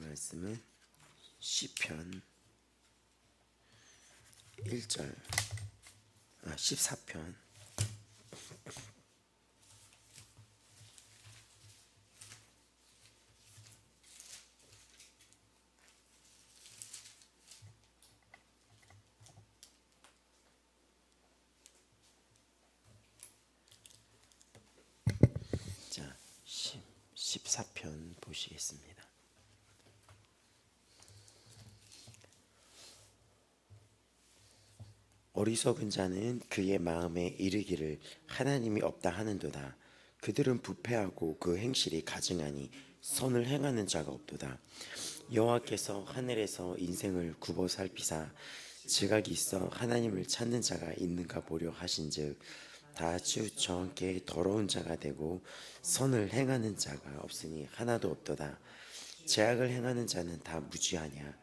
말씀은 시편 1절 14편 자 14편 보시겠습니다. 어리석은 자는 그의 마음에 이르기를 하나님이 없다 하는도다. 그들은 부패하고 그 행실이 가증하니 선을 행하는 자가 없도다. 여호와께서 하늘에서 인생을 굽어 살피사 지각이 있어 하나님을 찾는 자가 있는가 보려 하신즉 다 치우쳐 함께 더러운 자가 되고 선을 행하는 자가 없으니 하나도 없도다. 죄악을 행하는 자는 다 무지하냐.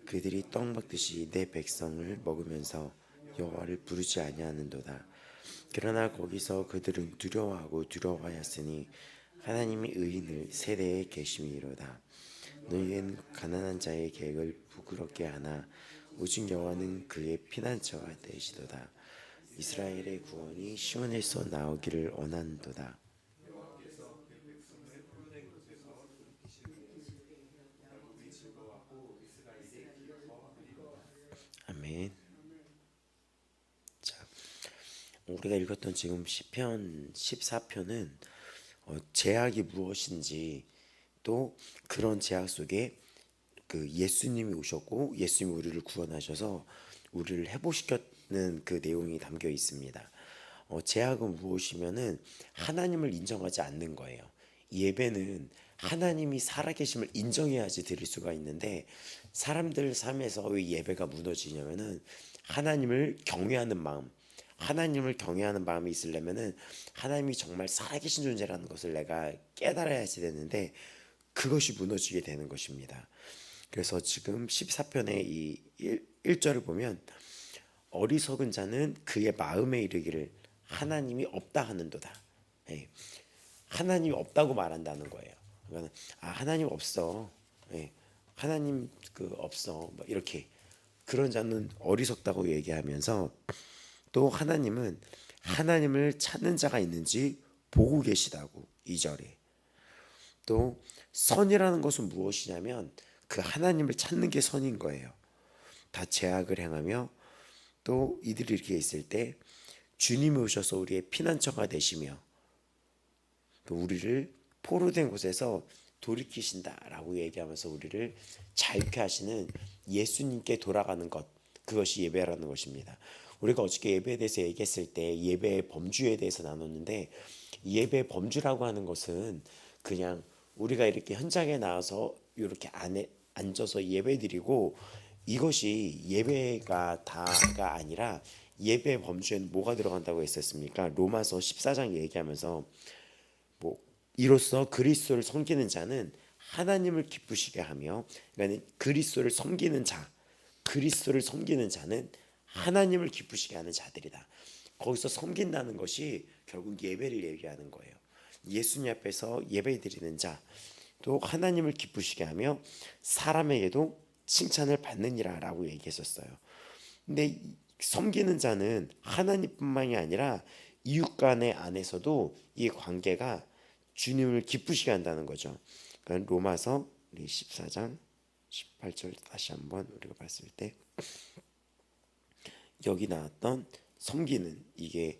그들이 떡 먹듯이 내 백성을 먹으면서 여호와를 부르지 아니하는도다. 그러나 거기서 그들은 두려워하였으니 하나님이 의인을 세대에 계심이로다. 너희는 가난한 자의 계획을 부끄럽게 하나 오직 여호와는 그의 피난처가 되시도다. 이스라엘의 구원이 시온에서 나오기를 원하는도다. 아멘. 자, 우리가 읽었던 지금 시편 14편은 죄악이 무엇인지, 또 그런 죄악 속에 그 예수님이 오셨고 예수님이 우리를 구원하셔서 우리를 회복시켰는 그 내용이 담겨 있습니다. 죄악은 무엇이면은 하나님을 인정하지 않는 거예요. 예배는 하나님이 살아계심을 인정해야지 드릴 수가 있는데, 사람들 삶에서 왜 예배가 무너지냐면은 하나님을 경외하는 마음이 있으려면은 하나님이 정말 살아계신 존재라는 것을 내가 깨달아야지 되는데, 그것이 무너지게 되는 것입니다. 그래서 지금 14편의 이 1절을 보면 어리석은 자는 그의 마음에 이르기를 하나님이 없다 하는도다. 하나님이 없다고 말한다는 거예요. 그러니까 하나님 없어. 하나님 없어. 뭐 이렇게 그런 자는 어리석다고 얘기하면서, 또 하나님은 하나님을 찾는 자가 있는지 보고 계시다고 2절에. 또 선이라는 것은 무엇이냐면 그 하나님을 찾는 게 선인 거예요. 다 죄악을 행하며 또 이들이 이렇게 있을 때 주님이 오셔서 우리의 피난처가 되시며 또 우리를 포로된 곳에서 돌이키신다라고 얘기하면서 우리를 자유케 하시는 예수님께 돌아가는 것, 그것이 예배라는 것입니다. 우리가 어저께 예배에 대해서 얘기했을 때 예배의 범주에 대해서 나눴는데, 예배의 범주라고 하는 것은 그냥 우리가 이렇게 현장에 나와서 이렇게 안에 앉아서 예배드리고 이것이 예배가 다가 아니라, 예배의 범주에는 뭐가 들어간다고 했었습니까? 로마서 14장 얘기하면서 이로써 그리스도를 섬기는 자는 하나님을 기쁘시게 하며, 그러니까 그리스도를 섬기는 자는 하나님을 기쁘시게 하는 자들이다. 거기서 섬긴다는 것이 결국 예배를 얘기하는 거예요. 예수님 앞에서 예배드리는 자, 또 하나님을 기쁘시게 하며 사람에게도 칭찬을 받느니라 라고 얘기했었어요. 근데 섬기는 자는 하나님뿐만이 아니라 이웃 간의 안에서도 이 관계가 주님을 기쁘시게 한다는 거죠. 그러니까 로마서 14장 18절 다시 한번 우리가 봤을 때, 여기 나왔던 섬기는, 이게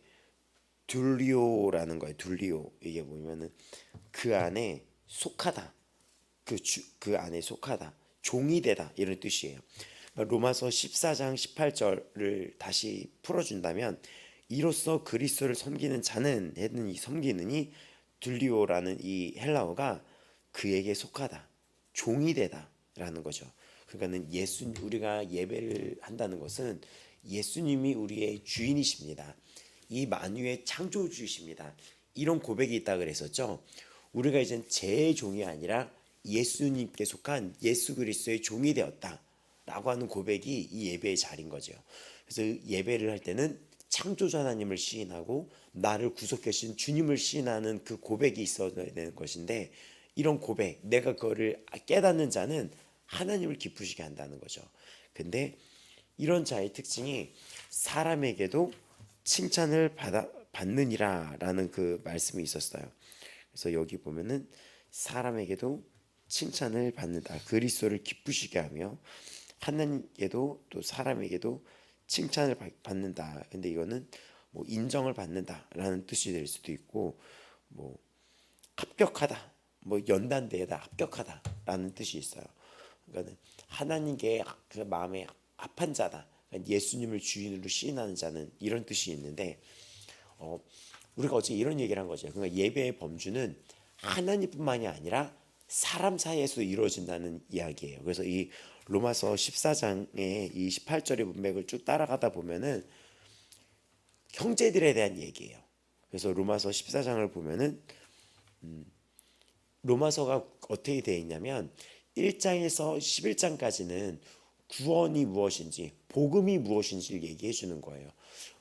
둘리오라는 거예요. 둘리오, 이게 뭐냐면은 그 안에 속하다, 그 안에 속하다, 종이 되다, 이런 뜻이에요. 그러니까 로마서 14장 18절을 다시 풀어준다면, 이로써 그리스도를 섬기는 자는 했는 이 섬기는이 둘리오라는 이 헬라어가 그에게 속하다, 종이 되다라는 거죠. 그러니까는 우리가 예배를 한다는 것은 예수님이 우리의 주인이십니다. 이 만유의 창조주이십니다. 이런 고백이 있다 그랬었죠. 우리가 이젠 제 종이 아니라 예수님께 속한 예수 그리스도의 종이 되었다라고 하는 고백이 이 예배의 자리인 거죠. 그래서 예배를 할 때는 창조주 하나님을 시인하고 나를 구속하신 주님을 시인하는 그 고백이 있어야 되는 것인데, 이런 고백, 내가 그거를 깨닫는 자는 하나님을 기쁘시게 한다는 거죠. 근데 이런 자의 특징이 사람에게도 칭찬을 받느니라라는 그 말씀이 있었어요. 그래서 여기 보면은 사람에게도 칭찬을 받는다. 그리스도를 기쁘시게 하며 하나님께도 또 사람에게도 칭찬을 받는다. 근데 이거는 뭐 인정을 받는다라는 뜻이 될 수도 있고 뭐 합격하다, 뭐 연단대회다, 합격하다라는 뜻이 있어요. 그러니까 하나님께 그 마음에 합한 자다, 그러니까 예수님을 주인으로 시인하는 자는 이런 뜻이 있는데 우리가 어제 이런 얘기를 한 거죠. 그러니까 예배의 범주는 하나님뿐만이 아니라 사람 사이에서 이루어진다는 이야기예요. 그래서 이 로마서 14장의 이 18절의 문맥을 쭉 따라가다 보면은 형제들에 대한 얘기예요. 그래서 로마서 14장을 보면은 로마서가 어떻게 되어 있냐면 1장에서 11장까지는 구원이 무엇인지, 복음이 무엇인지를 얘기해 주는 거예요.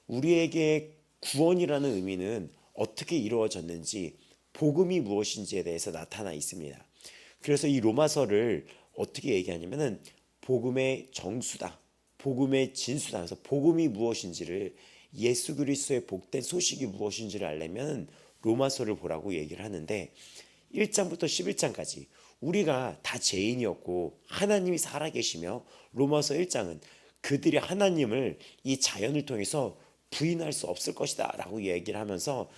우리에게 구원이라는 의미는 어떻게 이루어졌는지, 복음이 무엇인지에 대해서 나타나 있습니다. 그래서 이 로마서를 어떻게 얘기하냐면은 복음의 정수다, 복음의 진수다. 그래서 복음이 무엇인지를, 예수 그리스도의 복된 소식이 무엇인지를 알려면 로마서를 보라고 얘기를 하는데 1장부터 11장까지 우리가 다 죄인이었고 하나님이 살아계시며, 로마서 1장은 그들이 하나님을 이 자연을 통해서 부인할 수 없을 것이다 라고 얘기를 하면서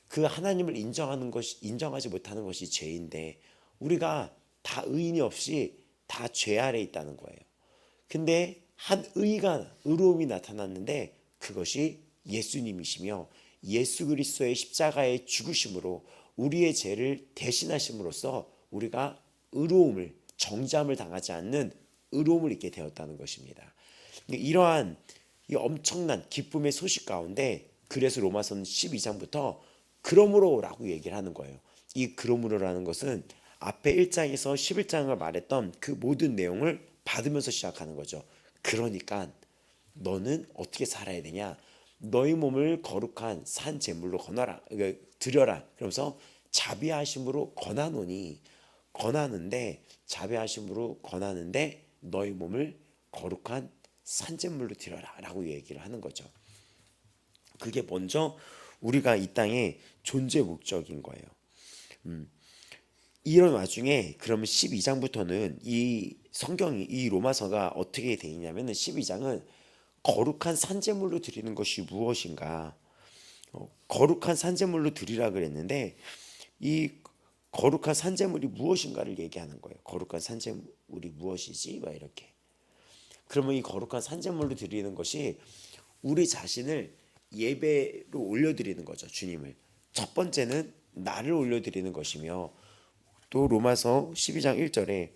그 하나님을 인정하지 못하는 것이 죄인데 우리가 다 의인이 없이 다 죄 아래 있다는 거예요. 근데 한 의로움이 나타났는데 그것이 예수님이시며 예수 그리스도의 십자가의 죽으심으로 우리의 죄를 대신하심으로써 우리가 의로움을, 정죄함을 당하지 않는 의로움을 입게 되었다는 것입니다. 이러한 이 엄청난 기쁨의 소식 가운데 그래서 로마서는 12장부터 그러므로라고 얘기를 하는 거예요. 이 그러므로라는 것은 앞에 1장에서 11장을 말했던 그 모든 내용을 받으면서 시작하는 거죠. 그러니까 너는 어떻게 살아야 되냐? 너희 몸을 거룩한 산 제물로 드려라. 그러면서 자비하심으로 권하는데 너희 몸을 거룩한 산 제물로 드려라 라고 얘기를 하는 거죠. 그게 먼저 우리가 이 땅의 존재 목적인 거예요. 이런 와중에 그러면 12장부터는 이 성경이, 이 로마서가 어떻게 되어 있냐면은 12장은 거룩한 산제물로 드리는 것이 무엇인가, 거룩한 산제물로 드리라 그랬는데 이 거룩한 산제물이 무엇인가를 얘기하는 거예요. 거룩한 산제물이 무엇이지? 막 이렇게. 그러면 이 거룩한 산제물로 드리는 것이 우리 자신을 예배로 올려드리는 거죠. 주님을. 첫 번째는 나를 올려드리는 것이며, 또 로마서 12장 1절에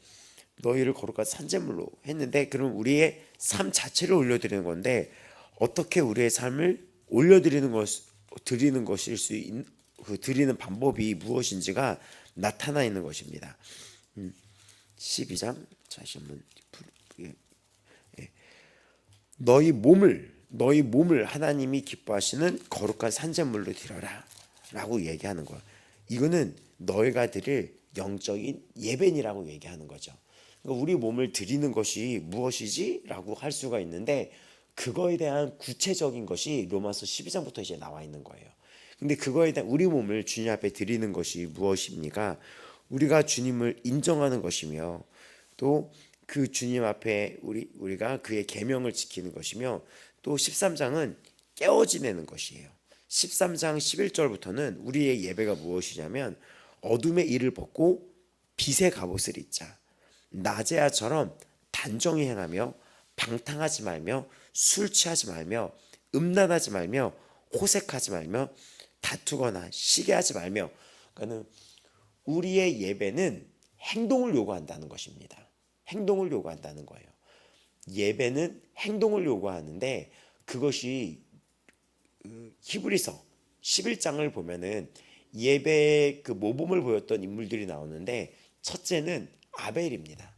너희를 거룩한 산제물로 했는데, 그럼 우리의 삶 자체를 올려드리는 건데 어떻게 우리의 삶을 드리는 것일 수 있는, 그 드리는 방법이 무엇인지가 나타나 있는 것입니다. 12장 다시 한번 너희 몸을 하나님이 기뻐하시는 거룩한 산제물로 드려라 라고 얘기하는 거야. 이거는 너희가 드릴 영적인 예배니라고 얘기하는 거죠. 그러니까 우리 몸을 드리는 것이 무엇이지? 라고 할 수가 있는데 그거에 대한 구체적인 것이 로마서 12장부터 이제 나와 있는 거예요. 근데 그거에 대한, 우리 몸을 주님 앞에 드리는 것이 무엇입니까? 우리가 주님을 인정하는 것이며, 또 그 주님 앞에 우리가 그의 계명을 지키는 것이며, 또 13장은 깨어 지내는 것이에요. 13장 11절부터는 우리의 예배가 무엇이냐면 어둠의 일을 벗고 빛의 갑옷을 입자. 낮의 아처럼 단정히 행하며 방탕하지 말며 술 취하지 말며 음란하지 말며 호색하지 말며 다투거나 시기하지 말며. 그러니까 우리의 예배는 행동을 요구한다는 것입니다. 행동을 요구한다는 거예요. 예배는 행동을 요구하는데 그것이 히브리서 11장을 보면은 예배의 그 모범을 보였던 인물들이 나오는데 첫째는 아벨입니다.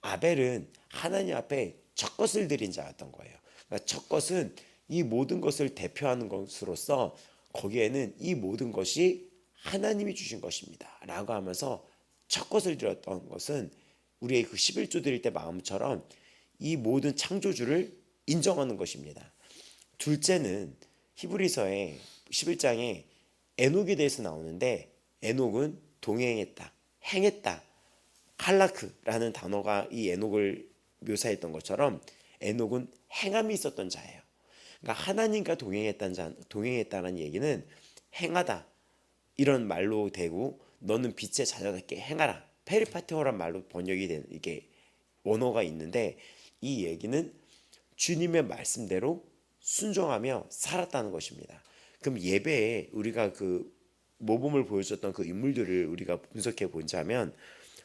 아벨은 하나님 앞에 첫 것을 드린 자였던 거예요. 그러니까 첫 것은 이 모든 것을 대표하는 것으로서 거기에는 이 모든 것이 하나님이 주신 것입니다 라고 하면서 첫 것을 드렸던 것은 우리의 그 11조 드릴 때 마음처럼 이 모든 창조주를 인정하는 것입니다. 둘째는 히브리서의 11장에 에녹에 대해서 나오는데, 에녹은 동행했다, 행했다, 칼라크라는 단어가 이 에녹을 묘사했던 것처럼 에녹은 행함이 있었던 자예요. 그러니까 하나님과 동행했다는 얘기는 행하다 이런 말로 되고, 너는 빛의 자녀답게 행하라, 페리파테오란 말로 번역이 된 이게 원어가 있는데, 이 얘기는 주님의 말씀대로 순종하며 살았다는 것입니다. 그럼 예배에 우리가 그 모범을 보여줬던 그 인물들을 우리가 분석해 보자면,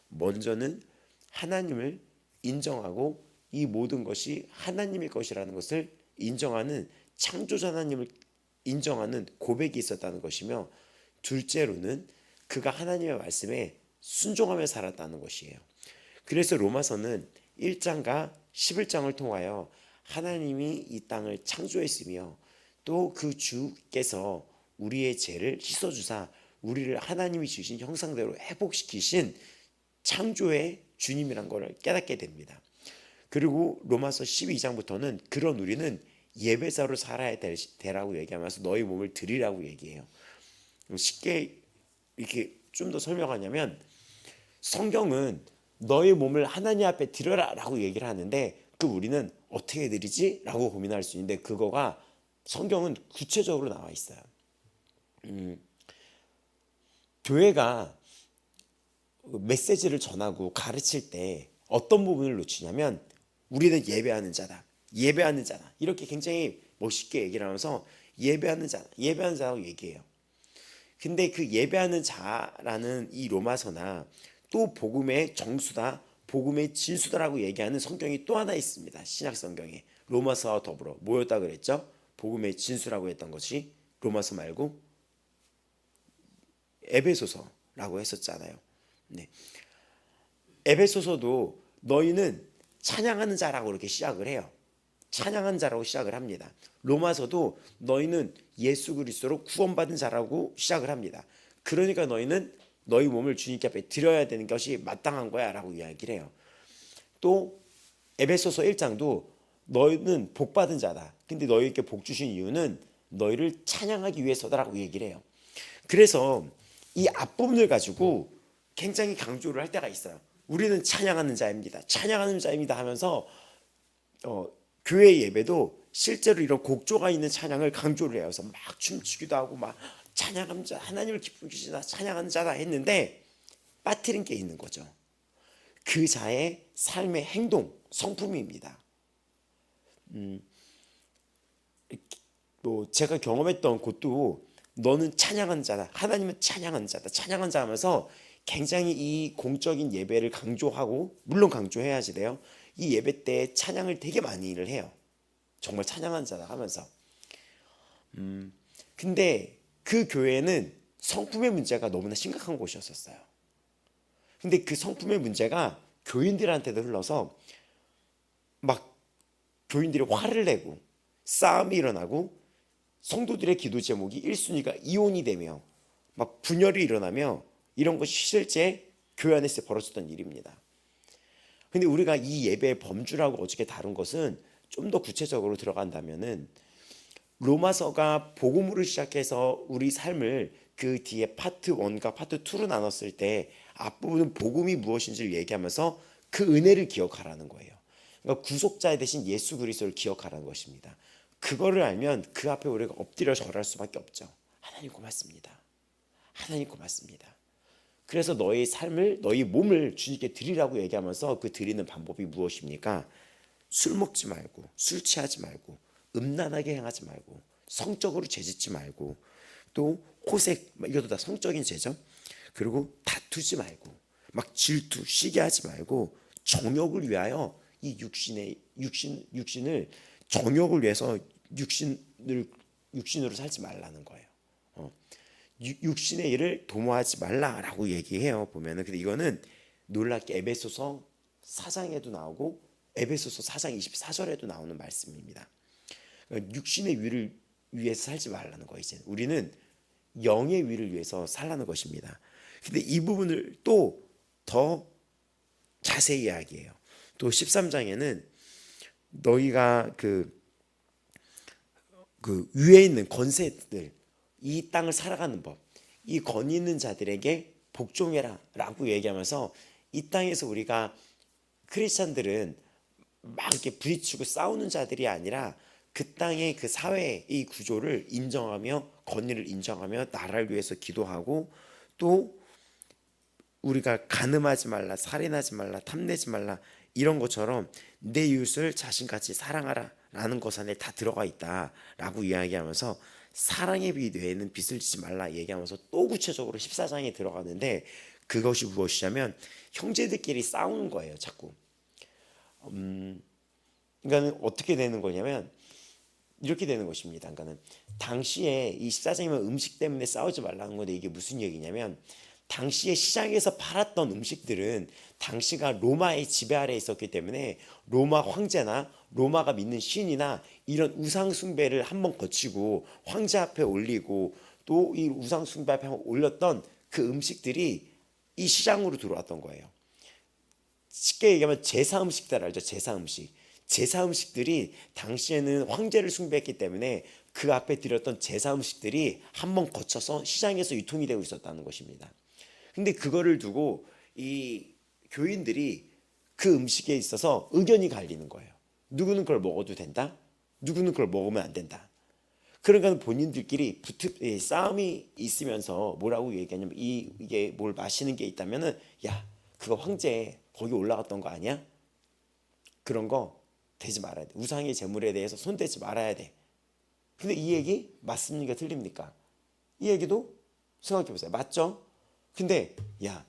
먼저는 하나님을 인정하고 이 모든 것이 하나님의 것이라는 것을 인정하는, 창조자 하나님을 인정하는 고백이 있었다는 것이며, 둘째로는 그가 하나님의 말씀에 순종하며 살았다는 것이에요. 그래서 로마서는 1장과 11장을 통하여 하나님이 이 땅을 창조했으며 또 그 주께서 우리의 죄를 씻어주사 우리를 하나님이 주신 형상대로 회복시키신 창조의 주님이란 것을 깨닫게 됩니다. 그리고 로마서 12장부터는 그런 우리는 예배자로 살아야 되라고 얘기하면서 너희 몸을 드리라고 얘기해요. 쉽게 이렇게 좀 더 설명하냐면, 성경은 너희 몸을 하나님 앞에 드려라 라고 얘기를 하는데, 그 우리는 어떻게 드리지? 라고 고민할 수 있는데, 그거가 성경은 구체적으로 나와 있어요. 교회가 메시지를 전하고 가르칠 때 어떤 부분을 놓치냐면, 우리는 예배하는 자다, 예배하는 자다, 이렇게 굉장히 멋있게 얘기를 하면서 예배하는 자다, 예배하는 자라고 얘기해요. 근데 그 예배하는 자라는 이 로마서나 또 복음의 정수다, 복음의 진수다라고 얘기하는 성경이 또 하나 있습니다. 신약 성경에 로마서와 더불어 뭐였다 그랬죠? 복음의 진수라고 했던 것이 로마서 말고 에베소서라고 했었잖아요. 네. 에베소서도 너희는 찬양하는 자라고 이렇게 시작을 해요. 찬양하는 자라고 시작을 합니다. 로마서도 너희는 예수 그리스도로 구원받은 자라고 시작을 합니다. 그러니까 너희는 너희 몸을 주님께 앞에 드려야 되는 것이 마땅한 거야 라고 이야기를 해요. 또 에베소서 1장도 너희는 복받은 자다, 근데 너희에게 복 주신 이유는 너희를 찬양하기 위해서다라고 얘기를 해요. 그래서 이 앞부분을 가지고 굉장히 강조를 할 때가 있어요. 우리는 찬양하는 자입니다, 찬양하는 자입니다 하면서 교회 예배도 실제로 이런 곡조가 있는 찬양을 강조를 해요. 그래서 막 춤추기도 하고 막 찬양하는 자, 하나님을 기쁘게 하시다, 찬양하는 자다 했는데 빠뜨린 게 있는 거죠. 그 자의 삶의 행동, 성품입니다. 뭐 제가 경험했던 곳도 너는 찬양하는 자다, 하나님은 찬양하는 자다, 찬양하는 자 하면서 굉장히 이 공적인 예배를 강조하고, 물론 강조해야지 돼요. 이 예배 때 찬양을 되게 많이를 해요. 정말 찬양하는 자다 하면서. 근데 그 교회는 성품의 문제가 너무나 심각한 곳이었어요. 근데 그 성품의 문제가 교인들한테도 흘러서 막 교인들이 화를 내고 싸움이 일어나고, 성도들의 기도 제목이 1순위가 이혼이 되며 막 분열이 일어나며, 이런 것이 실제 교회 안에서 벌어졌던 일입니다. 근데 우리가 이 예배의 범주라고 어저께 다룬 것은 좀 더 구체적으로 들어간다면은, 로마서가 복음으로 시작해서 우리 삶을 그 뒤에 파트 1과 파트 2로 나눴을 때 앞부분은 복음이 무엇인지를 얘기하면서 그 은혜를 기억하라는 거예요. 그러니까 구속자 대신 예수 그리스도를 기억하라는 것입니다. 그거를 알면 그 앞에 우리가 엎드려 절할 수밖에 없죠. 하나님 고맙습니다, 하나님 고맙습니다. 그래서 너희 삶을, 너희 몸을 주님께 드리라고 얘기하면서 그 드리는 방법이 무엇입니까? 술 먹지 말고, 술 취하지 말고, 음란하게 행하지 말고, 성적으로 죄짓지 말고, 또 호색, 이것도 다 성적인 죄죠. 그리고 다투지 말고, 막 질투, 시기하지 말고, 정욕을 위하여 이 육신을 정욕을 위해서 육신으로 살지 말라는 거예요. 육신의 일을 도모하지 말라라고 얘기해요. 보면은. 근데 이거는 놀랍게 에베소서 4장에도 나오고 에베소서 4장 24절에도 나오는 말씀입니다. 육신의 위를 위해서 살지 말라는 거예요. 이제 우리는 영의 위를 위해서 살라는 것입니다. 근데 이 부분을 또 더 자세히 이야기해요. 또 13장에는 너희가 그 위에 있는 권세들, 이 땅을 살아가는 법, 이 권위 있는 자들에게 복종해라 라고 얘기하면서 이 땅에서 우리가 크리스찬들은 막 이렇게 부딪히고 싸우는 자들이 아니라 그 땅의 그 사회의 이 구조를 인정하며 권위를 인정하며 나라를 위해서 기도하고 또 우리가 간음하지 말라, 살인하지 말라, 탐내지 말라 이런 것처럼 내 이웃을 자신같이 사랑하라 라는 것 안에 다 들어가 있다 라고 이야기하면서 사랑의 빛 외에는 빛을 지지 말라 얘기하면서 또 구체적으로 14장에 들어가는데 그것이 무엇이냐면 형제들끼리 싸우는 거예요. 자꾸 그러니까 어떻게 되는 거냐면 이렇게 되는 것입니다. 그러니까 당시에 이 14장이면 음식 때문에 싸우지 말라는 건데 이게 무슨 얘기냐면 당시에 시장에서 팔았던 음식들은 당시가 로마의 지배 아래에 있었기 때문에 로마 황제나 로마가 믿는 신이나 이런 우상 숭배를 한번 거치고 황제 앞에 올리고 또 이 우상 숭배 앞에 올렸던 그 음식들이 이 시장으로 들어왔던 거예요. 쉽게 얘기하면 제사 음식들 알죠? 제사 음식. 제사 음식들이 당시에는 황제를 숭배했기 때문에 그 앞에 드렸던 제사 음식들이 한번 거쳐서 시장에서 유통이 되고 있었다는 것입니다. 근데 그거를 두고 이 교인들이 그 음식에 있어서 의견이 갈리는 거예요. 누구는 그걸 먹어도 된다. 누구는 그걸 먹으면 안 된다. 그러니까 본인들끼리 싸움이 있으면서 뭐라고 얘기하냐면 이게 뭘 마시는 게 있다면은 야 그거 황제 거기 올라갔던 거 아니야? 그런 거 되지 말아야 돼. 우상의 재물에 대해서 손대지 말아야 돼. 근데 이 얘기 맞습니까? 틀립니까? 이 얘기도 생각해 보세요. 맞죠? 근데 야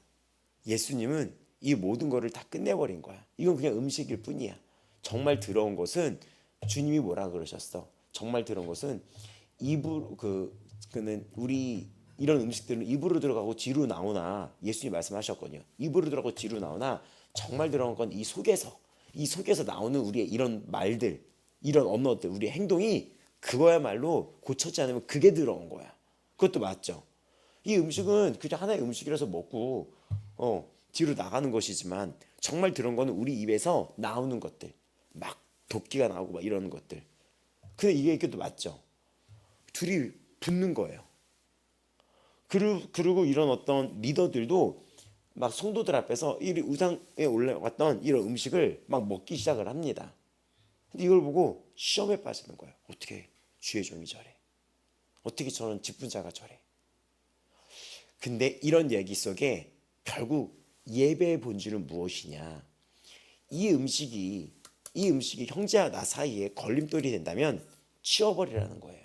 예수님은 이 모든 거를 다 끝내버린 거야. 이건 그냥 음식일 뿐이야. 정말 더러운 것은 주님이 뭐라 그러셨어? 정말 더러운 것은 입으로 그는 우리 이런 음식들은 입으로 들어가고 뒤로 나오나 예수님이 말씀하셨거든요. 입으로 들어가고 뒤로 나오나 정말 더러운 건 이 속에서 나오는 우리의 이런 말들, 이런 언어들, 우리의 행동이 그거야말로 고쳐지 않으면 그게 더러운 거야. 그것도 맞죠. 이 음식은 그냥 하나의 음식이라서 먹고 뒤로 나가는 것이지만 정말 더러운 거는 우리 입에서 나오는 것들, 막 도끼가 나오고 막 이러는 것들. 근데 이게 맞죠. 둘이 붙는 거예요. 그리고 이런 어떤 리더들도 막 성도들 앞에서 이 우상에 올라갔던 이런 음식을 막 먹기 시작을 합니다. 근데 이걸 보고 시험에 빠지는 거예요. 어떻게 주의 종이 저래? 어떻게 저런 직분자가 저래? 근데 이런 얘기 속에 결국 예배의 본질은 무엇이냐? 이 음식이 형제와 나 사이에 걸림돌이 된다면 치워버리라는 거예요.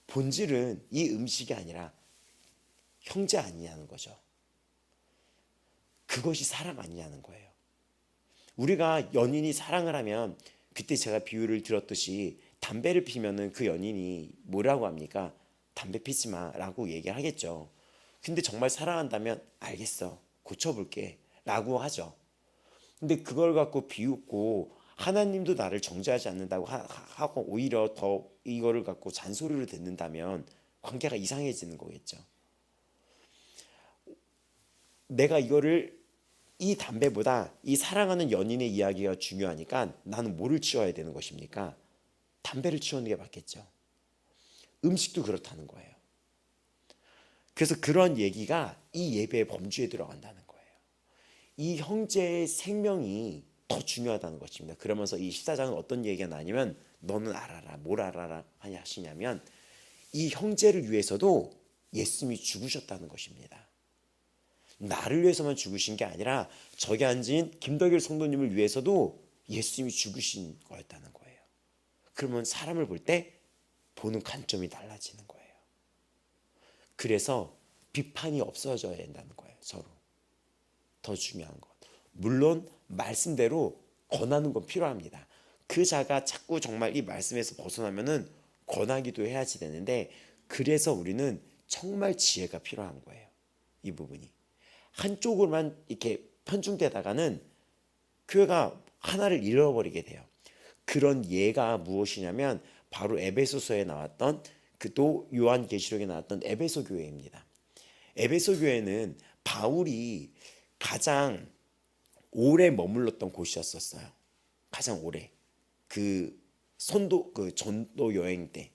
본질은 이 음식이 아니라 형제 아니냐는 거죠. 그것이 사랑 아니냐는 거예요. 우리가 연인이 사랑을 하면 그때 제가 비유를 들었듯이 담배를 피면은 그 연인이 뭐라고 합니까? 담배 피지 마라고 얘기하겠죠. 근데 정말 사랑한다면 알겠어. 고쳐볼게 라고 하죠. 근데 그걸 갖고 비웃고 하나님도 나를 정죄하지 않는다고 하고 오히려 더 이거를 갖고 잔소리를 듣는다면 관계가 이상해지는 거겠죠. 내가 이 담배보다 이 사랑하는 연인의 이야기가 중요하니까 나는 뭐를 치워야 되는 것입니까? 담배를 치우는 게 맞겠죠. 음식도 그렇다는 거예요. 그래서 그런 얘기가 이 예배의 범주에 들어간다는 거예요. 이 형제의 생명이 더 중요하다는 것입니다. 그러면서 이 14장은 어떤 얘기가 나냐면 너는 알아라. 뭘 알아라 하시냐면 이 형제를 위해서도 예수님이 죽으셨다는 것입니다. 나를 위해서만 죽으신 게 아니라 저기 앉은 김덕일 성도님을 위해서도 예수님이 죽으신 거였다는 거예요. 그러면 사람을 볼 때 보는 관점이 달라지는 거예요. 그래서 비판이 없어져야 된다는 거예요. 서로. 더 중요한 것. 물론 말씀대로 권하는 건 필요합니다. 그 자가 자꾸 정말 이 말씀에서 벗어나면은 권하기도 해야지 되는데 그래서 우리는 정말 지혜가 필요한 거예요. 이 부분이. 한쪽으로만 이렇게 편중되다가는 교회가 하나를 잃어버리게 돼요. 그런 예가 무엇이냐면 바로 에베소서에 나왔던 또 요한계시록에 나왔던 에베소 교회입니다. 에베소 교회는 바울이 가장 오래 머물렀던 곳이었었어요. 가장 오래. 그 전도 여행 때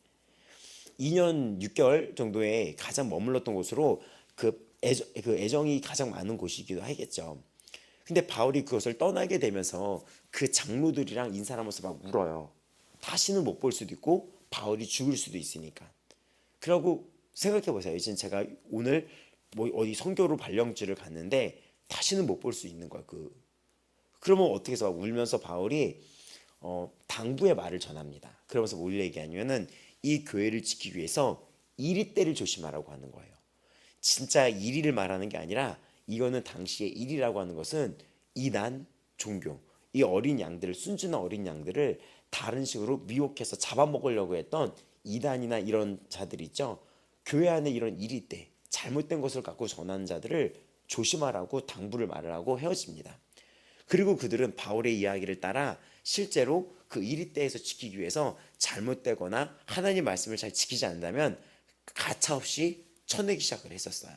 2년 6개월 정도에 가장 머물렀던 곳으로 그 애정이 가장 많은 곳이기도 하겠죠. 근데 바울이 그것을 떠나게 되면서 그 장로들이랑 인사하면서 막 울어요. 다시는 못 볼 수도 있고 바울이 죽을 수도 있으니까. 그러고 생각해 보세요. 이제 제가 오늘 뭐 어디 선교로 발령지를 갔는데 다시는 못 볼 수 있는 거예요. 그러면 어떻게 해서 울면서 바울이 당부의 말을 전합니다. 그러면서 뭘 얘기하냐면은 이 교회를 지키기 위해서 이리때를 조심하라고 하는 거예요. 진짜 이리를 말하는 게 아니라 이거는 당시에 이리라고 하는 것은 이단 종교, 이 어린 양들을, 순진한 어린 양들을 다른 식으로 미혹해서 잡아먹으려고 했던 이단이나 이런 자들 있죠. 교회 안에 이런 이리때, 잘못된 것을 갖고 전하는 자들을 조심하라고 당부를 말을 하고 헤어집니다. 그리고 그들은 바울의 이야기를 따라 실제로 그 이리때에서 지키기 위해서 잘못되거나 하나님 말씀을 잘 지키지 않는다면 가차없이 쳐내기 시작을 했었어요.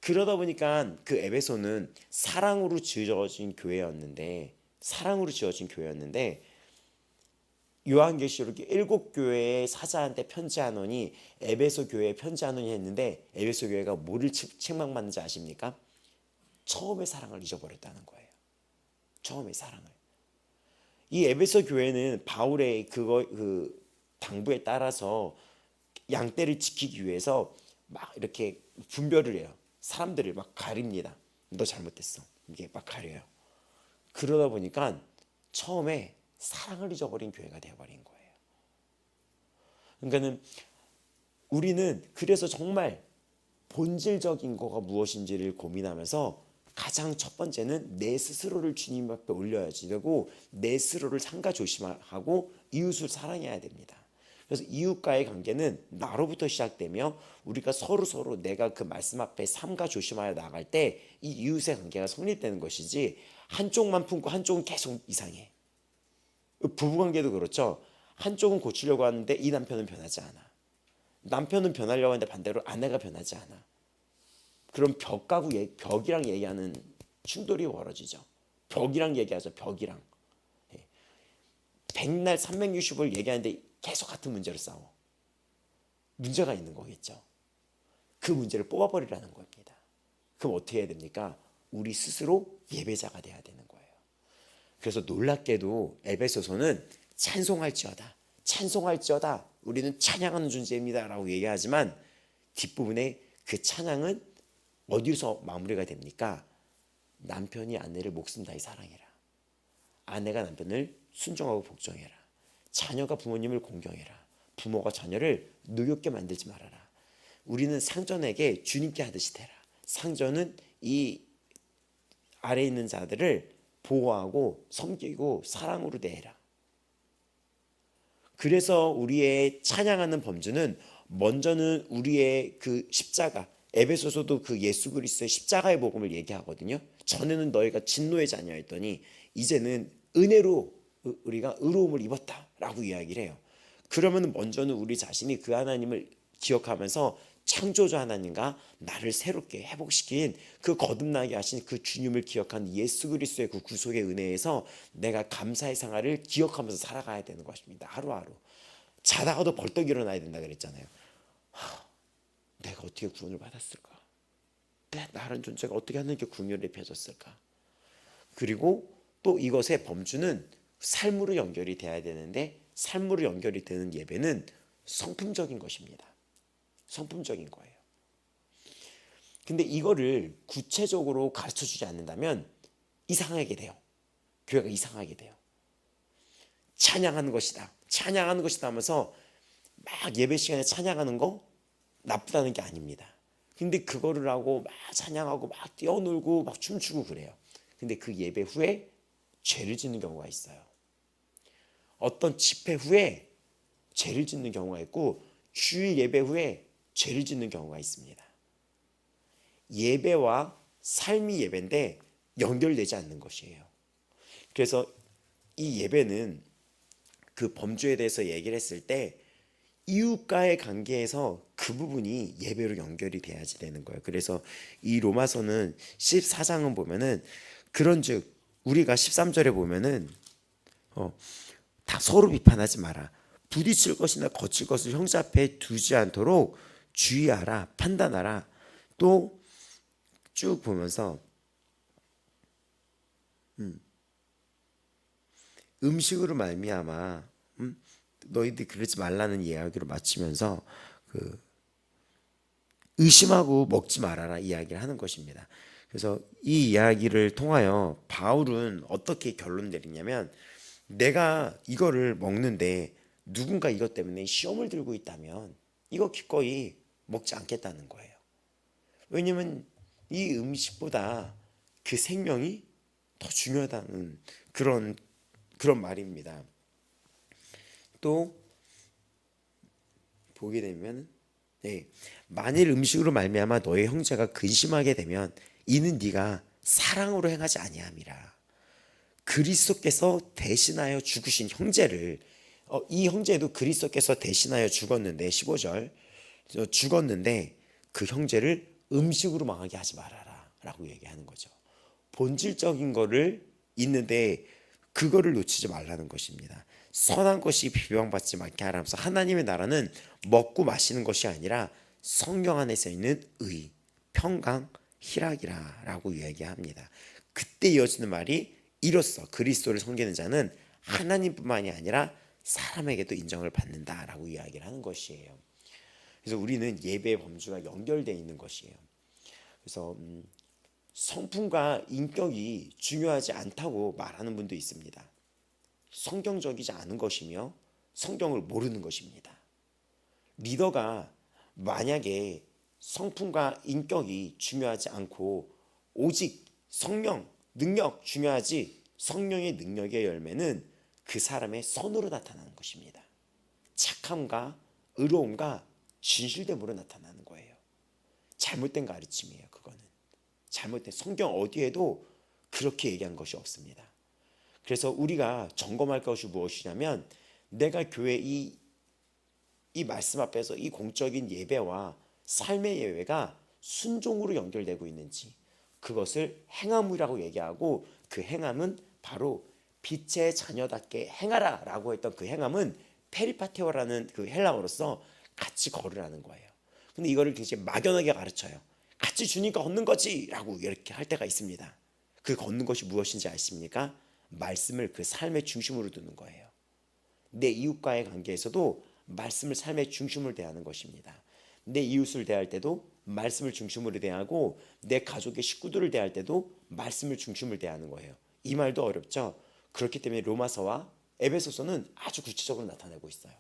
그러다 보니까 그 에베소는 사랑으로 지어진 교회였는데 요한계시록 7교회의 사자한테 편지하노니 에베소 교회에 편지하노니 했는데 에베소 교회가 뭐를 책망받는지 아십니까? 처음의 사랑을 잊어버렸다는 거예요. 처음의 사랑을. 이 에베소 교회는 바울의 그 당부에 따라서 양떼를 지키기 위해서 막 이렇게 분별을 해요. 사람들을 막 가립니다. 너 잘못됐어. 이게 막 가려요. 그러다 보니까 처음에 사랑을 잊어버린 교회가 되어버린 거예요. 그러니까는 우리는 그래서 정말 본질적인 거가 무엇인지를 고민하면서 가장 첫 번째는 내 스스로를 주님 앞에 올려야지 되고 내 스스로를 상가 조심하고 이웃을 사랑해야 됩니다. 그래서 이웃과의 관계는 나로부터 시작되며 우리가 서로 내가 그 말씀 앞에 삼가 조심하여 나갈 때 이 이웃의 관계가 성립되는 것이지 한쪽만 품고 한쪽은 계속 이상해. 부부관계도 그렇죠. 한쪽은 고치려고 하는데 이 남편은 변하지 않아. 남편은 변하려고 하는데 반대로 아내가 변하지 않아. 그럼 벽이랑 얘기하는 충돌이 벌어지죠. 벽이랑 얘기하죠. 벽이랑. 백날 360을 얘기하는데 계속 같은 문제를 싸워. 문제가 있는 거겠죠. 그 문제를 뽑아버리라는 겁니다. 그럼 어떻게 해야 됩니까? 우리 스스로 예배자가 돼야 되는 거예요. 그래서 놀랍게도 에베소서는 찬송할지어다 우리는 찬양하는 존재입니다 라고 얘기하지만 뒷부분에 그 찬양은 어디서 마무리가 됩니까? 남편이 아내를 목숨 다해 사랑해라. 아내가 남편을 순종하고 복종해라. 자녀가 부모님을 공경해라. 부모가 자녀를 노엽게 만들지 말아라. 우리는 상전에게 주님께 하듯이 되라. 상전은 이 아래에 있는 자들을 보호하고 섬기고 사랑으로 대해라. 그래서 우리의 찬양하는 범주는 먼저는 우리의 그 십자가, 에베소서도 그 예수 그리스도의 십자가의 복음을 얘기하거든요. 전에는 너희가 진노의 자녀였더니 이제는 은혜로 우리가 의로움을 입었다라고 이야기를 해요. 그러면 먼저는 우리 자신이 그 하나님을 기억하면서 창조주 하나님과 나를 새롭게 회복시킨 그 거듭나게 하신 그 주님을 기억한 예수 그리스도의 그 구속의 은혜에서 내가 감사의 생활을 기억하면서 살아가야 되는 것입니다. 하루하루. 자다가도 벌떡 일어나야 된다 그랬잖아요. 내가 어떻게 구원을 받았을까? 내 나란 존재가 어떻게 하나님께 긍휼을 입혀졌을까? 그리고 또 이것의 범주는 삶으로 연결이 돼야 되는데 삶으로 연결이 되는 예배는 성품적인 것입니다. 성품적인 거예요. 근데 이거를 구체적으로 가르쳐주지 않는다면 이상하게 돼요. 교회가 이상하게 돼요. 찬양하는 것이다 하면서 막 예배 시간에 찬양하는 거 나쁘다는 게 아닙니다. 근데 그거를 하고 막 찬양하고 막 뛰어놀고 막 춤추고 그래요. 근데 그 예배 후에 죄를 짓는 경우가 있어요. 어떤 집회 후에 죄를 짓는 경우가 있고 주일 예배 후에 죄를 짓는 경우가 있습니다. 예배와 삶이 예배인데 연결되지 않는 것이에요. 그래서 이 예배는 그 범주에 대해서 얘기를 했을 때 이웃과의 관계에서 그 부분이 예배로 연결이 돼야지 되는 거예요. 그래서 이 로마서는 14장은 보면은 그런즉 우리가 13절에 보면은 다 서로 비판하지 마라. 부딪힐 것이나 거칠 것을 형제 앞에 두지 않도록 주의하라, 판단하라. 또 쭉 보면서 음식으로 말미암아 너희들 그러지 말라는 이야기로 마치면서 그 의심하고 먹지 말아라 이야기를 하는 것입니다. 그래서 이 이야기를 통하여 바울은 어떻게 결론 내리냐면 내가 이거를 먹는데 누군가 이것 때문에 시험을 들고 있다면 이거 기꺼이 먹지 않겠다는 거예요. 왜냐면 이 음식보다 그 생명이 더 중요하다는 그런 말입니다. 또 보게 되면 만일 음식으로 말미암아 너의 형제가 근심하게 되면 이는 네가 사랑으로 행하지 아니함이라. 그리스도께서 대신하여 죽으신 형제를 이 형제도 그리스도께서 대신하여 죽었는데 15절 죽었는데 그 형제를 음식으로 망하게 하지 말아라 라고 얘기하는 거죠. 본질적인 거를 있는데 그거를 놓치지 말라는 것입니다. 선한 것이 비방받지 않게 하라면서 하나님의 나라는 먹고 마시는 것이 아니라 성경 안에서 있는 의, 평강, 희락이라 라고 이야기합니다. 그때 이어지는 말이 이로써 그리스도를 섬기는 자는 하나님뿐만이 아니라 사람에게도 인정을 받는다라고 이야기를 하는 것이에요. 그래서 우리는 예배의 범주가 연결되어 있는 것이에요. 그래서 성품과 인격이 중요하지 않다고 말하는 분도 있습니다. 성경적이지 않은 것이며 성경을 모르는 것입니다. 리더가 만약에 성품과 인격이 중요하지 않고 오직 성령, 능력 중요하지 성령의 능력의 열매는 그 사람의 선으로 나타나는 것입니다. 착함과 의로움과 진실됨으로 나타나는 거예요. 잘못된 가르침이에요. 그거는 잘못된 성경 어디에도 그렇게 얘기한 것이 없습니다. 그래서 우리가 점검할 것이 무엇이냐면 내가 교회 이 말씀 앞에서 이 공적인 예배와 삶의 예배가 순종으로 연결되고 있는지 그것을 행함이라고 얘기하고 그 행함은 바로 빛의 자녀답게 행하라 라고 했던 그 행함은 페리파테오라는 그 헬라어로서 같이 걸으라는 거예요. 근데 이거를 굉장히 막연하게 가르쳐요. 같이 주니까 걷는 거지 라고 이렇게 할 때가 있습니다. 그 걷는 것이 무엇인지 아십니까? 말씀을 그 삶의 중심으로 두는 거예요. 내 이웃과의 관계에서도 말씀을 삶의 중심으로 대하는 것입니다. 내 이웃을 대할 때도 말씀을 중심으로 대하고 내 가족의 식구들을 대할 때도 말씀을 중심으로 대하는 거예요. 이 말도 어렵죠. 그렇기 때문에 로마서와 에베소서는 아주 구체적으로 나타내고 있어요.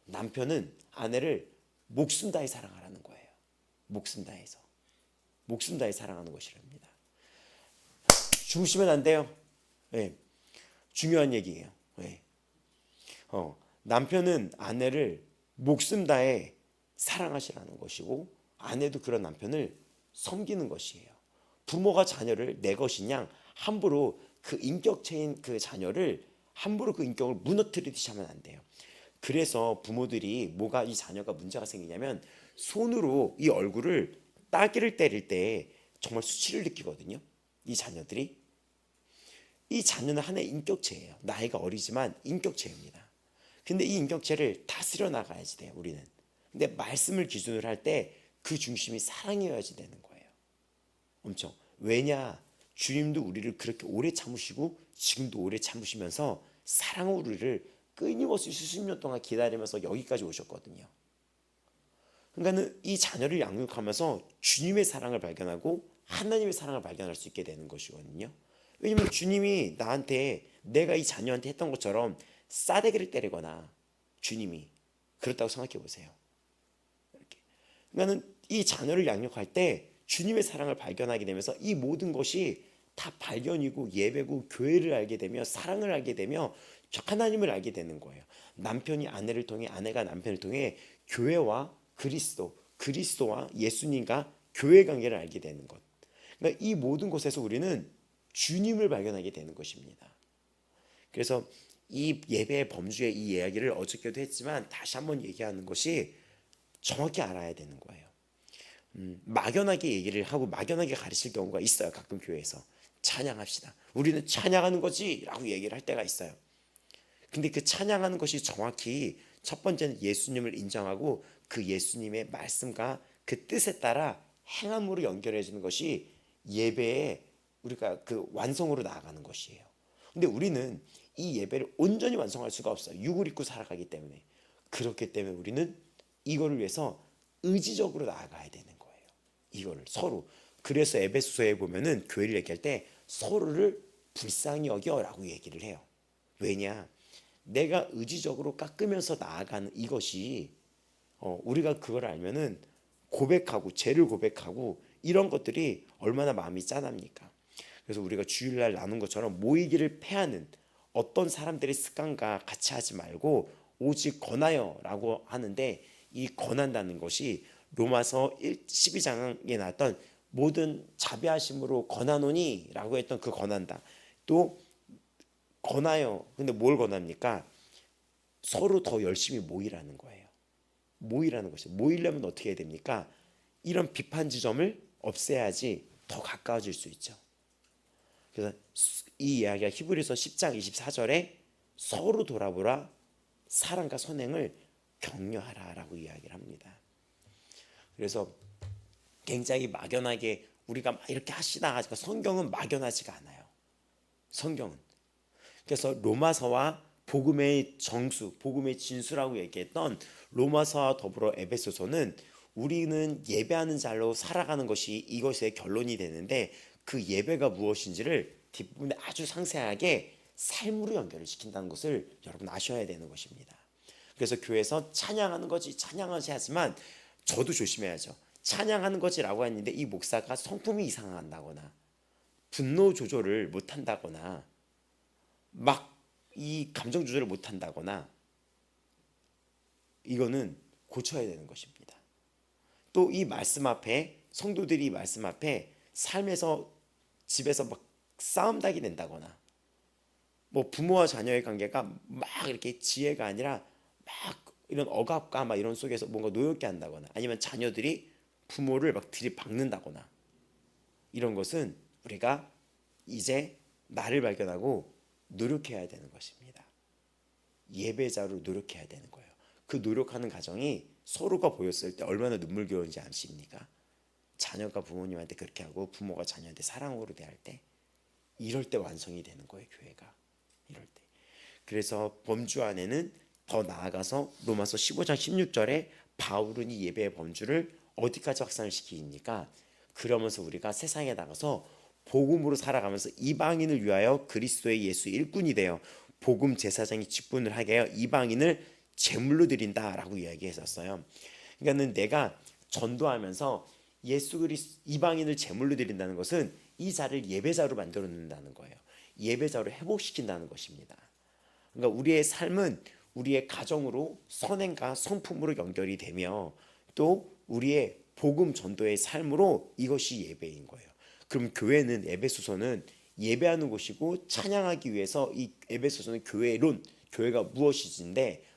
남편은 아내를 목숨 다해 사랑하라는 거예요. 목숨 다해서. 목숨 다해 사랑하는 것이랍니다. 주무시면 안 돼요. 네. 중요한 얘기예요. 네. 남편은 아내를 목숨 다해 사랑하시라는 것이고 아내도 그런 남편을 섬기는 것이에요. 부모가 자녀를 내 것이냐 함부로 그 인격체인 그 자녀를 함부로 그 인격을 무너뜨리듯이 하면 안 돼요. 그래서 부모들이 뭐가 이 자녀가 문제가 생기냐면 손으로 이 얼굴을 따귀를 때릴 때 정말 수치를 느끼거든요. 이 자녀들이. 이 자녀는 하나의 인격체예요. 나이가 어리지만 인격체입니다. 근데 이 인격체를 다스려 나가야지 돼요. 우리는. 근데 말씀을 기준으로 할 때 그 중심이 사랑이어야지 되는 거예요. 엄청. 왜냐? 주님도 우리를 그렇게 오래 참으시고 지금도 오래 참으시면서 사랑으로 우리를 끊임없이 수십 년 동안 기다리면서 여기까지 오셨거든요. 그러니까는 이 자녀를 양육하면서 주님의 사랑을 발견하고 하나님의 사랑을 발견할 수 있게 되는 것이거든요. 왜냐하면 주님이 나한테 내가 이 자녀한테 했던 것처럼 싸대기를 때리거나 주님이 그렇다고 생각해 보세요. 이렇게. 그러니까는 이 자녀를 양육할 때 주님의 사랑을 발견하게 되면서 이 모든 것이 다 발견이고 예배고 교회를 알게 되며 사랑을 알게 되며 하나님을 알게 되는 거예요. 남편이 아내를 통해 아내가 남편을 통해 교회와 그리스도와 예수님과 교회 관계를 알게 되는 것. 그러니까 이 모든 곳에서 우리는 주님을 발견하게 되는 것입니다. 그래서 이 예배의 범주의 이 이야기를 어저께도 했지만 다시 한번 얘기하는 것이 정확히 알아야 되는 거예요. 막연하게 얘기를 하고 막연하게 가르칠 경우가 있어요. 가끔 교회에서 찬양합시다, 우리는 찬양하는 거지 라고 얘기를 할 때가 있어요. 근데 그 찬양하는 것이 정확히 첫 번째는 예수님을 인정하고 그 예수님의 말씀과 그 뜻에 따라 행함으로 연결해 주는 것이 예배의 우리가 그 완성으로 나아가는 것이에요. 근데 우리는 이 예배를 온전히 완성할 수가 없어요. 육을 입고 살아가기 때문에. 그렇기 때문에 우리는 이거를 위해서 의지적으로 나아가야 되는 거예요. 이거를 서로. 그래서 에베소서에 보면은 교회를 얘기할 때 서로를 불쌍히 여겨라고 얘기를 해요. 왜냐? 내가 의지적으로 깎으면서 나아가는 이것이 우리가 그걸 알면은 고백하고 죄를 고백하고 이런 것들이 얼마나 마음이 짠합니까? 그래서 우리가 주일날 나눈 것처럼 모이기를 패하는 어떤 사람들의 습관과 같이 하지 말고 오직 권하여라고 하는데, 이 권한다는 것이 로마서 12장에 나왔던 모든 자비하심으로 권하노니 라고 했던 그 권한다. 또 권하여, 근데 뭘 권합니까? 서로 더 열심히 모이라는 거예요. 모이라는 것이에요. 모이려면 어떻게 해야 됩니까? 이런 비판 지점을 없애야지 더 가까워질 수 있죠. 그래서 이 이야기가 히브리서 10장 24절에 서로 돌아보라, 사랑과 선행을 격려하라 라고 이야기를 합니다. 그래서 굉장히 막연하게 우리가 막 이렇게 하시다 하니까 성경은 막연하지가 않아요. 성경은. 그래서 로마서와 복음의 정수, 복음의 진수라고 얘기했던 로마서와 더불어 에베소서는 우리는 예배하는 자로 살아가는 것이 이것의 결론이 되는데, 그 예배가 무엇인지를 뒷부분에 아주 상세하게 삶으로 연결을 시킨다는 것을 여러분 아셔야 되는 것입니다. 그래서 교회에서 찬양하는 거지 찬양하지 하지만 저도 조심해야죠. 찬양하는 거지라고 했는데 이 목사가 성품이 이상한다거나 분노 조절을 못한다거나 막 이 감정 조절을 못한다거나, 이거는 고쳐야 되는 것입니다. 또 이 말씀 앞에, 성도들이 이 말씀 앞에 삶에서 집에서 막 싸움 나게 된다거나, 뭐 부모와 자녀의 관계가 막 이렇게 지혜가 아니라 막 이런 억압과 막 이런 속에서 뭔가 노엽게 한다거나, 아니면 자녀들이 부모를 막 들이박는다거나, 이런 것은 우리가 이제 나를 발견하고 노력해야 되는 것입니다. 예배자로 노력해야 되는 거예요. 그 노력하는 과정이 서로가 보였을 때 얼마나 눈물겨운지 아십니까? 자녀가 부모님한테 그렇게 하고 부모가 자녀한테 사랑으로 대할 때, 이럴 때 완성이 되는 거예요, 교회가. 이럴 때. 그래서 범주 안에는 더 나아가서 로마서 15장 16절에 바울은 이 예배의 범주를 어디까지 확산을 시키니까, 그러면서 우리가 세상에 나가서 복음으로 살아가면서 이방인을 위하여 그리스도의 예수 일꾼이 되어 복음 제사장이 직분을 하게 하여 이방인을 제물로 드린다라고 이야기했었어요. 그러니까는 내가 전도하면서 예수 그리스도 이방인을 제물로 드린다는 것은 이 자를 예배자로 만들어 놓는다는 거예요. 예배자로 회복시킨다는 것입니다. 그러니까 우리의 삶은 우리의 가정으로 선행과 성품으로 연결이 되며 또 우리의 복음 전도의 삶으로 이것이 예배인 거예요. 그럼 교회는, 에베소서는 예배하는 곳이고 찬양하기 위해서 이 에베소서는 교회론, 교회가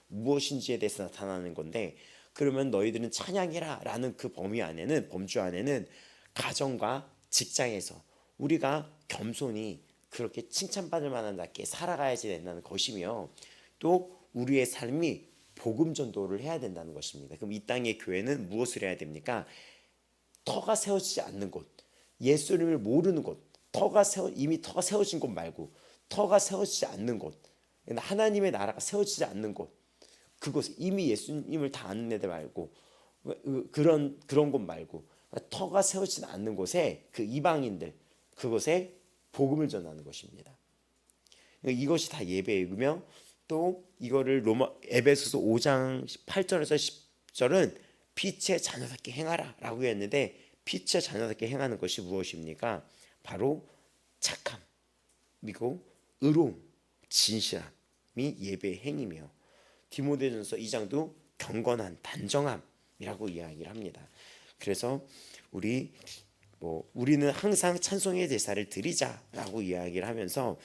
무엇인지에 대해서 나타나는 건데, 그러면 너희들은 찬양해라 라는 그 범위 안에는, 범주 안에는 가정과 직장에서 우리가 겸손히 그렇게 칭찬받을 만한 자께 살아가야지 된다는 것이며, 또 우리의 삶이 복음 전도를 해야 된다는 것입니다. 그럼 이 땅의 교회는 무엇을 해야 됩니까? 터가 세워지지 않는 곳, 예수님을 모르는 곳, 이미 터가 세워진 곳 말고 터가 세워지지 않는 곳, 하나님의 나라가 세워지지 않는 곳, 그곳, 이미 예수님을 다 아는 애들 말고 그런 곳 말고 터가 세워지지 않는 곳에 그 이방인들, 그곳에 복음을 전하는 것입니다. 이것이 다 예배이며, 또 이거를 에베소서 5장 8절에서 10절은 빛의 자녀답게 행하라 라고 했는데, 빛의 자녀답게 행하는 것이 무엇입니까? 바로 착함, 그리고 의로움, 진실함이 예배의 행위며, 디모데전서 2장도 경건한 단정함이라고 이야기를 합니다. 그래서 우리는 항상 찬송의 제사를 드리자라고 이야기를 하면서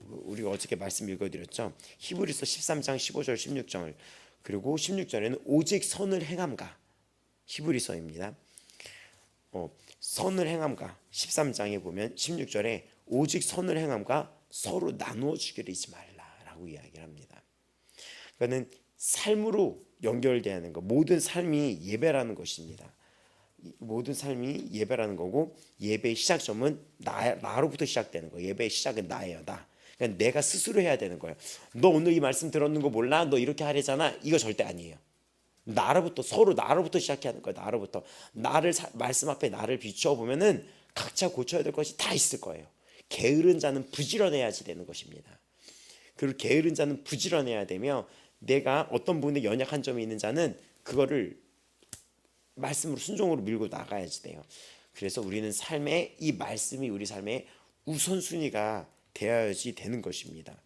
우리가 어저께 말씀 읽어드렸죠. 히브리서 13장 15절 16절 그리고 16절에는 오직 선을 행함과 히브리서입니다. 선을 행함과 13장에 보면 16절에 오직 선을 행함과 서로 나누어 주기를 잊지 말라라고 이야기를 합니다. 그러니까는 삶으로 연결되는 것, 모든 삶이 예배라는 것입니다. 모든 삶이 예배라는 거고 예배의 시작점은 나로부터 시작되는 거예요. 예배의 시작은 나예요. 나. 그러니까 내가 스스로 해야 되는 거예요. 너 오늘 이 말씀 들었는 거 몰라? 너 이렇게 하려잖아. 이거 절대 아니에요. 나로부터 서로 나로부터 시작해야 하는 거예요. 나로부터 나를 말씀 앞에 나를 비추어 보면은 각자 고쳐야 될 것이 다 있을 거예요. 게으른 자는 부지런해야지 되는 것입니다. 그리고 게으른 자는 부지런해야 되며 내가 어떤 부분에 연약한 점이 있는 자는 그거를 말씀으로 순종으로 밀고 나가야지 돼요. 그래서 우리는 삶에 이 말씀이 우리 삶의 우선순위가 되어야지 되는 것입니다.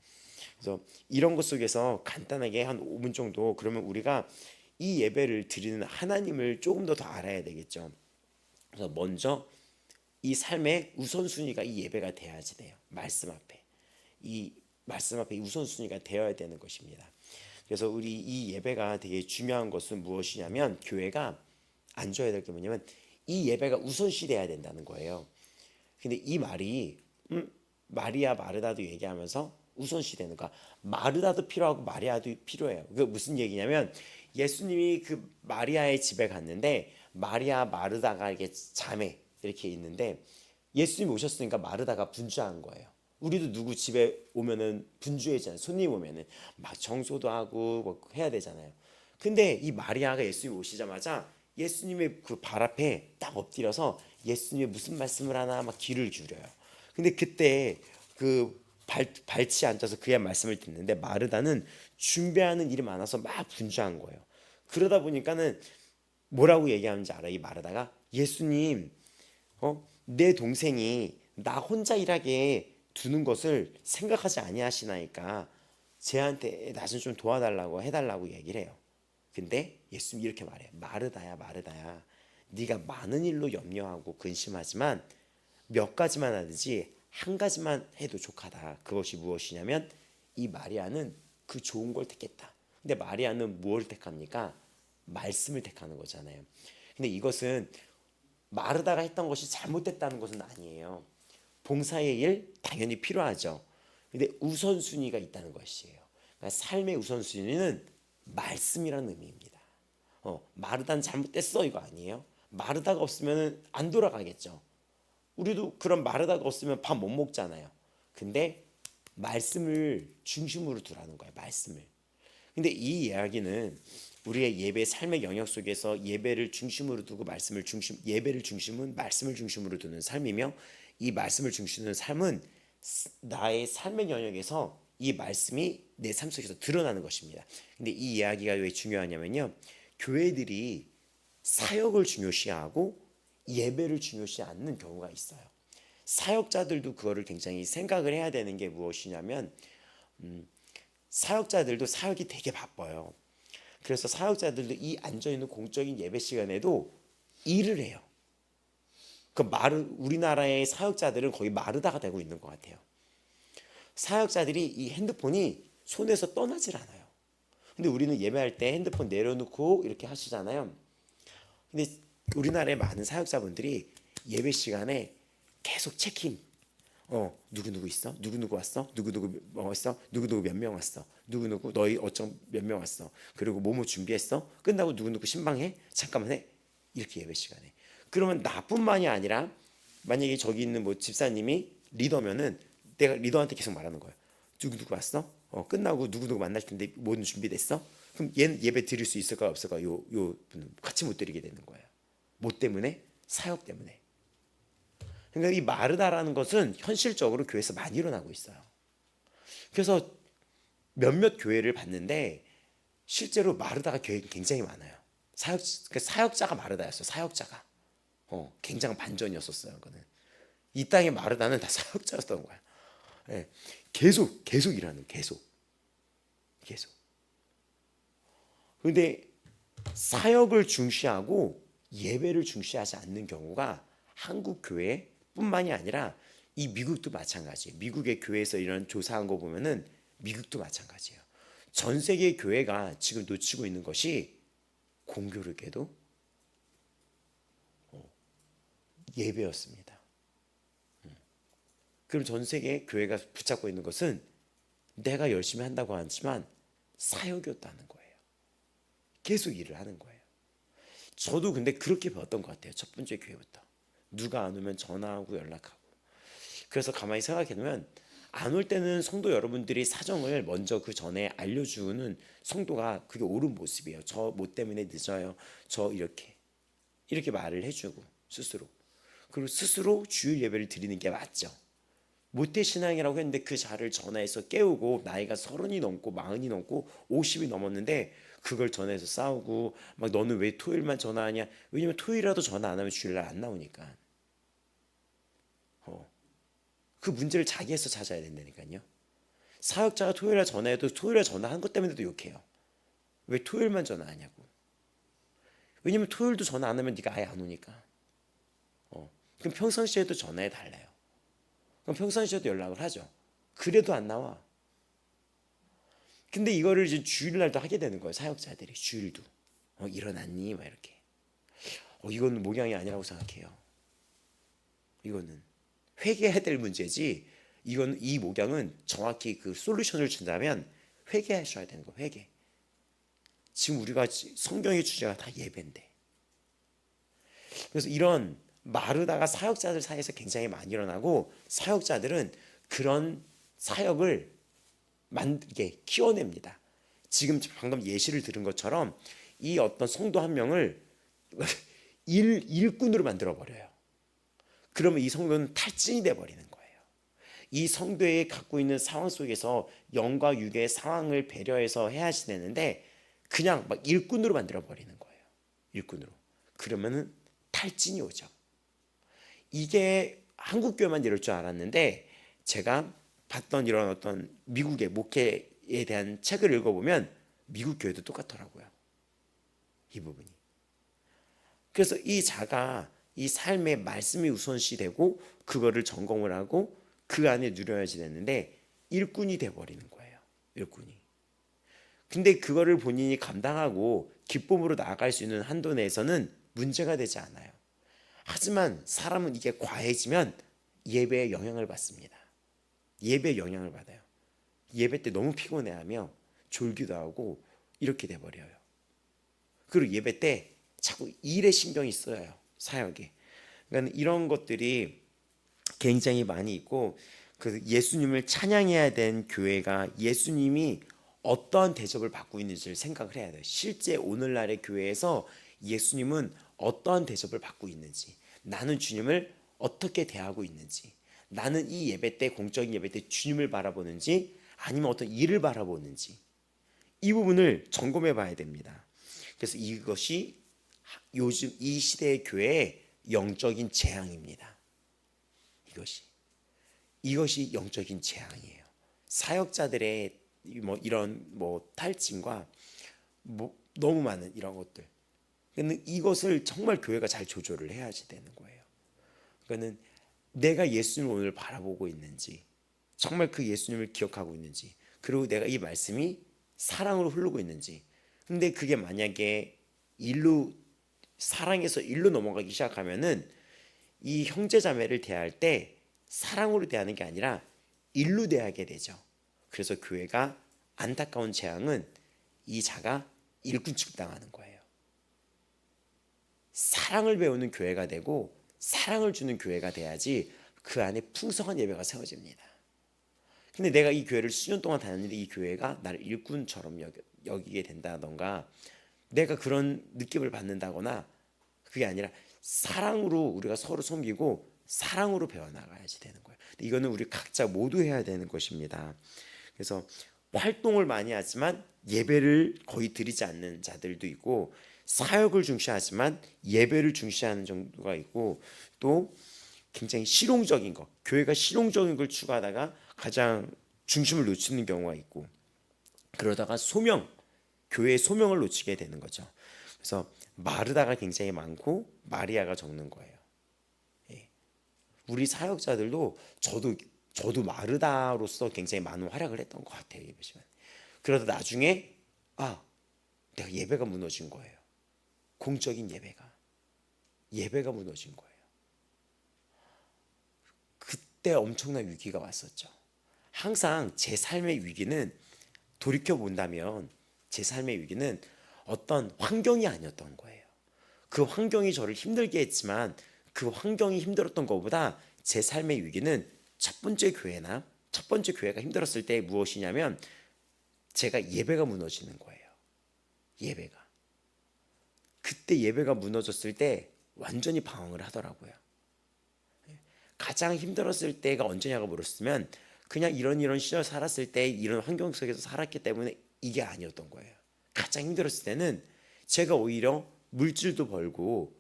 그래서 이런 것 속에서 간단하게 한 5분 정도 그러면 우리가 이 예배를 드리는 하나님을 조금 더 알아야 되겠죠. 그래서 먼저 이 삶의 우선순위가 이 예배가 돼야지 돼요. 말씀 앞에 이 말씀 앞에 우선순위가 되어야 되는 것입니다. 그래서 우리 이 예배가 되게 중요한 것은 무엇이냐면 교회가 앉아야 될 게 뭐냐면 이 예배가 우선시 돼야 된다는 거예요. 근데 이 말이 마리아 마르다도 얘기하면서 우선시 되는 거야. 마르다도 필요하고 마리아도 필요해요. 그 무슨 얘기냐면 예수님이 그 마리아의 집에 갔는데 마리아 마르다가 이렇게 자매 이렇게 있는데 예수님이 오셨으니까 마르다가 분주한 거예요. 우리도 누구 집에 오면은 분주해지잖아요. 손님 오면은 막 청소도 하고 뭐 해야 되잖아요. 근데 이 마리아가 예수님 오시자마자 예수님의 그 발 앞에 딱 엎드려서 예수님이 무슨 말씀을 하나 막 귀를 기울여요. 근데 그때 그 발치에 앉아서 그의 말씀을 듣는데 마르다는 준비하는 일이 많아서 막 분주한 거예요. 그러다 보니까는 뭐라고 얘기하는지 알아요? 이 마르다가 예수님, 내 동생이 나 혼자 일하게 두는 것을 생각하지 아니하시나이까 쟤한테 나 좀 도와달라고 해달라고 얘기를 해요. 근데 예수님이 이렇게 말해요. 마르다야 마르다야 네가 많은 일로 염려하고 근심하지만 몇 가지만 하든지 한 가지만 해도 족하다. 그것이 무엇이냐면 이 마리아는 그 좋은 걸 택했다. 근데 마리아는 무엇을 택합니까? 말씀을 택하는 거잖아요. 근데 이것은 마르다가 했던 것이 잘못됐다는 것은 아니에요. 봉사의 일 당연히 필요하죠. 근데 우선순위가 있다는 것이에요. 그러니까 삶의 우선순위는 말씀이라는 의미입니다. 마르다는 잘못됐어 이거 아니에요. 마르다가 없으면 안 돌아가겠죠. 우리도 그런 마르다가 없으면 밥 못 먹잖아요. 근데 말씀을 중심으로 두라는 거예요. 말씀을. 근데 이 이야기는 우리의 예배 삶의 영역 속에서 예배를 중심으로 두고 예배를 중심은 말씀을 중심으로 두는 삶이며 이 말씀을 중심으로 두는 삶은 나의 삶의 영역에서 이 말씀이 내 삶 속에서 드러나는 것입니다. 근데 이 이야기가 왜 중요하냐면요. 교회들이 사역을 중요시하고 예배를 중요시 않는 경우가 있어요. 사역자들도 그거를 굉장히 생각을 해야 되는 게 무엇이냐면 사역자들도 사역이 되게 바빠요. 그래서 사역자들도 이 앉아있는 공적인 예배 시간에도 일을 해요. 우리나라의 사역자들은 거의 마르다가 되고 있는 것 같아요. 사역자들이 이 핸드폰이 손에서 떠나질 않아요. 근데 우리는 예배할 때 핸드폰 내려놓고 이렇게 하시잖아요. 근데 우리나라의 많은 사역자분들이 예배 시간에 계속 체킹. 누구 있어? 누구 왔어? 누구 왔어? 누구 몇 명 왔어? 누구 너희 어쩜 몇 명 왔어? 그리고 뭐뭐 준비했어? 끝나고 누구 신방해? 잠깐만 해. 이렇게 예배 시간에. 그러면 나뿐만이 아니라 만약에 저기 있는 뭐 집사님이 리더면은 내가 리더한테 계속 말하는 거예요. 누구 왔어? 끝나고 누구 만날 텐데 뭐는 준비됐어? 그럼 얘는 예배 드릴 수 있을까 없을까? 요 분은 같이 못 드리게 되는 거예요. 뭐 때문에? 사역 때문에. 그러니까 이 마르다라는 것은 현실적으로 교회에서 많이 일어나고 있어요. 그래서 몇몇 교회를 봤는데 실제로 마르다가 교회가 굉장히 많아요. 사역자가 마르다였어요. 사역자가. 굉장한 반전이었었어요. 그거는. 이 땅의 마르다는 다 사역자였던 거야. 예, 계속 일하는 계속. 그런데 사역을 중시하고 예배를 중시하지 않는 경우가 한국 교회뿐만이 아니라 이 미국도 마찬가지예요. 미국의 교회에서 이런 조사한 거 보면은 미국도 마찬가지예요. 전 세계 교회가 지금 놓치고 있는 것이 공교롭게도 예배였습니다. 그럼 전 세계 교회가 붙잡고 있는 것은 내가 열심히 한다고 하지만 사역이었다는 거예요. 계속 일을 하는 거예요. 저도 근데 그렇게 배웠던 것 같아요. 첫 번째 교회부터. 누가 안 오면 전화하고 연락하고. 그래서 가만히 생각해보면 안 올 때는 성도 여러분들이 사정을 먼저 그 전에 알려주는 성도가 그게 옳은 모습이에요. 저 뭐 때문에 늦어요. 저 이렇게 말을 해주고 스스로. 그리고 스스로 주일 예배를 드리는 게 맞죠. 모태신앙이라고 했는데 그 자를 전화해서 깨우고 나이가 30이 넘고 40이 넘고 50이 넘었는데 그걸 전화해서 싸우고 막 너는 왜 토요일만 전화하냐. 왜냐면 토요일이라도 전화 안 하면 주일날 안 나오니까. 그 문제를 자기에서 찾아야 된다니까요. 사역자가 토요일에 전화해도 토요일에 전화한 것 때문에도 욕해요. 왜 토요일만 전화하냐고. 왜냐면 토요일도 전화 안 하면 네가 아예 안 오니까. 그럼 평상시에도 전화해 달래요. 그럼 평상시에도 연락을 하죠. 그래도 안 나와. 근데 이거를 이제 주일날도 하게 되는 거예요. 사역자들이 주일도. 일어났니? 막 이렇게. 이건 목양이 아니라고 생각해요. 이거는 회개해야 될 문제지. 이 목양은 정확히 그 솔루션을 준다면 회개하셔야 되는 거예요. 회개. 지금 우리가 성경의 주제가 다 예배인데. 그래서 이런 마르다가 사역자들 사이에서 굉장히 많이 일어나고 사역자들은 그런 사역을 이게 키워냅니다. 지금 방금 예시를 들은 것처럼 이 어떤 성도 한 명을 일꾼으로 만들어 버려요. 그러면 이 성도는 탈진이 돼 버리는 거예요. 이 성도의 갖고 있는 상황 속에서 영과 육의 상황을 배려해서 해야지 되는데 그냥 막 일꾼으로 만들어 버리는 거예요. 일꾼으로. 그러면은 탈진이 오죠. 이게 한국 교회만 이럴 줄 알았는데 제가 봤던 이런 어떤 미국의 목회에 대한 책을 읽어보면 미국 교회도 똑같더라고요. 이 부분이. 그래서 이 자가 이 삶의 말씀이 우선시 되고 그거를 전공을 하고 그 안에 누려야지 되는데 일꾼이 돼버리는 거예요. 일꾼이. 근데 그거를 본인이 감당하고 기쁨으로 나아갈 수 있는 한도 내에서는 문제가 되지 않아요. 하지만 사람은 이게 과해지면 예배에 영향을 받습니다. 예배에 영향을 받아요. 예배 때 너무 피곤해하며 졸기도 하고 이렇게 돼버려요. 그리고 예배 때 자꾸 일에 신경이 쓰여요. 사역에. 그러니까 이런 것들이 굉장히 많이 있고 그 예수님을 찬양해야 된 교회가 예수님이 어떠한 대접을 받고 있는지를 생각을 해야 돼요. 실제 오늘날의 교회에서 예수님은 어떠한 대접을 받고 있는지, 나는 주님을 어떻게 대하고 있는지, 나는 이 예배 때 공적인 예배 때 주님을 바라보는지 아니면 어떤 일을 바라보는지 이 부분을 점검해 봐야 됩니다. 그래서 이것이 요즘 이 시대의 교회의 영적인 재앙입니다. 이것이 영적인 재앙이에요. 사역자들의 이런 탈진과 너무 많은 이런 것들. 근데 이것을 정말 교회가 잘 조절을 해야지 되는 거예요. 그러니까는 내가 예수님을 오늘 바라보고 있는지, 정말 그 예수님을 기억하고 있는지, 그리고 내가 이 말씀이 사랑으로 흐르고 있는지. 근데 그게 만약에 사랑에서 일로 넘어가기 시작하면은 이 형제자매를 대할 때 사랑으로 대하는 게 아니라 일로 대하게 되죠. 그래서 교회가 안타까운 재앙은 이 자가 일꾼 취급당하는 거예요. 사랑을 배우는 교회가 되고 사랑을 주는 교회가 돼야지 그 안에 풍성한 예배가 세워집니다. 근데 내가 이 교회를 수년 동안 다녔는데 이 교회가 나를 일꾼처럼 여기게 된다던가 내가 그런 느낌을 받는다거나 그게 아니라 사랑으로 우리가 서로 섬기고 사랑으로 배워나가야지 되는 거예요. 이거는 우리 각자 모두 해야 되는 것입니다. 그래서 활동을 많이 하지만 예배를 거의 드리지 않는 자들도 있고 사역을 중시하지만 예배를 중시하는 정도가 있고 또 굉장히 실용적인 것, 교회가 실용적인 걸 추구하다가 가장 중심을 놓치는 경우가 있고 그러다가 교회의 소명을 놓치게 되는 거죠. 그래서 마르다가 굉장히 많고 마리아가 적는 거예요. 예. 우리 사역자들도 저도 마르다로서 굉장히 많은 활약을 했던 것 같아요. 예배 시간. 그러다 나중에 내가 예배가 무너진 거예요. 공적인 예배가 무너진 거예요. 그때 엄청난 위기가 왔었죠. 항상 제 삶의 위기는 돌이켜 본다면 제 삶의 위기는 어떤 환경이 아니었던 거예요. 그 환경이 저를 힘들게 했지만 그 환경이 힘들었던 것보다 제 삶의 위기는 첫 번째 교회가 힘들었을 때 무엇이냐면 제가 예배가 무너지는 거예요. 그때 예배가 무너졌을 때 완전히 방황을 하더라고요. 가장 힘들었을 때가 언제냐고 물었으면 그냥 이런 시절 살았을 때 이런 환경 속에서 살았기 때문에 이게 아니었던 거예요. 가장 힘들었을 때는 제가 오히려 물질도 벌고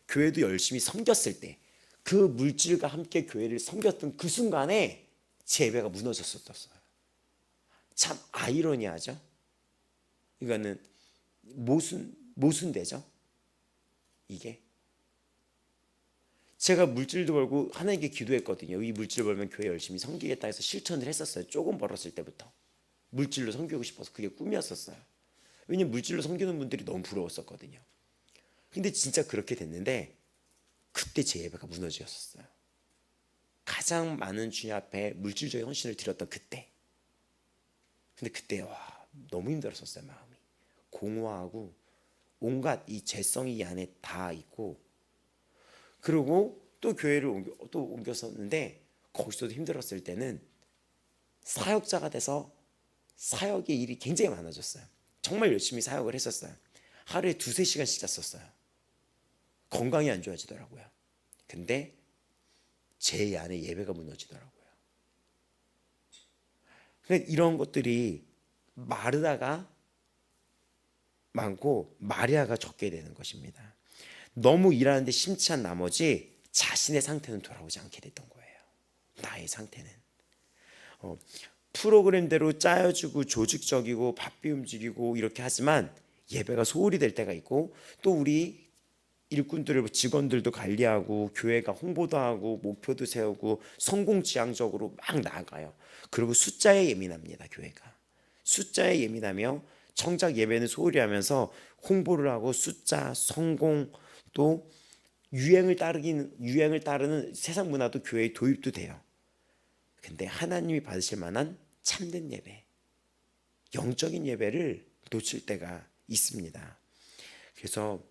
교회도 열심히 섬겼을 때 그 물질과 함께 교회를 섬겼던 그 순간에 제 예배가 무너졌었어요. 참 아이러니하죠. 이거는 모순되죠. 이게 제가 물질도 벌고 하나님께 기도했거든요. 이 물질 벌면 교회 열심히 섬기겠다 해서 실천을 했었어요. 조금 벌었을 때부터 물질로 섬기고 싶어서 그게 꿈이었었어요. 왜냐면 물질로 섬기는 분들이 너무 부러웠었거든요. 근데 진짜 그렇게 됐는데 그때 제 예배가 무너졌었어요. 가장 많은 주님 앞에 물질적인 헌신을 드렸던 그때. 근데 그때 너무 힘들었었어요. 마음이 공허하고 온갖 이 죄성이 이 안에 다 있고, 그리고 또 교회를 옮겼었는데 거기서도 힘들었을 때는 사역자가 돼서 사역의 일이 굉장히 많아졌어요. 정말 열심히 사역을 했었어요. 하루에 2-3시간씩 잤었어요. 건강이 안 좋아지더라고요. 근데 제 안에 예배가 무너지더라고요. 그러니까 이런 것들이 마르다가 많고 마리아가 적게 되는 것입니다. 너무 일하는데 심취한 나머지 자신의 상태는 돌아오지 않게 됐던 거예요. 나의 상태는 프로그램대로 짜여주고 조직적이고 바삐 움직이고 이렇게 하지만 예배가 소홀히 될 때가 있고, 또 우리 일꾼들을 직원들도 관리하고 교회가 홍보도 하고 목표도 세우고 성공지향적으로 막 나아가요. 그리고 숫자에 예민합니다. 교회가 숫자에 예민하며 정작 예배는 소홀히 하면서 홍보를 하고 숫자, 성공, 또 유행을 따르는 세상 문화도 교회에 도입도 돼요. 근데 하나님이 받으실 만한 참된 예배, 영적인 예배를 놓칠 때가 있습니다. 그래서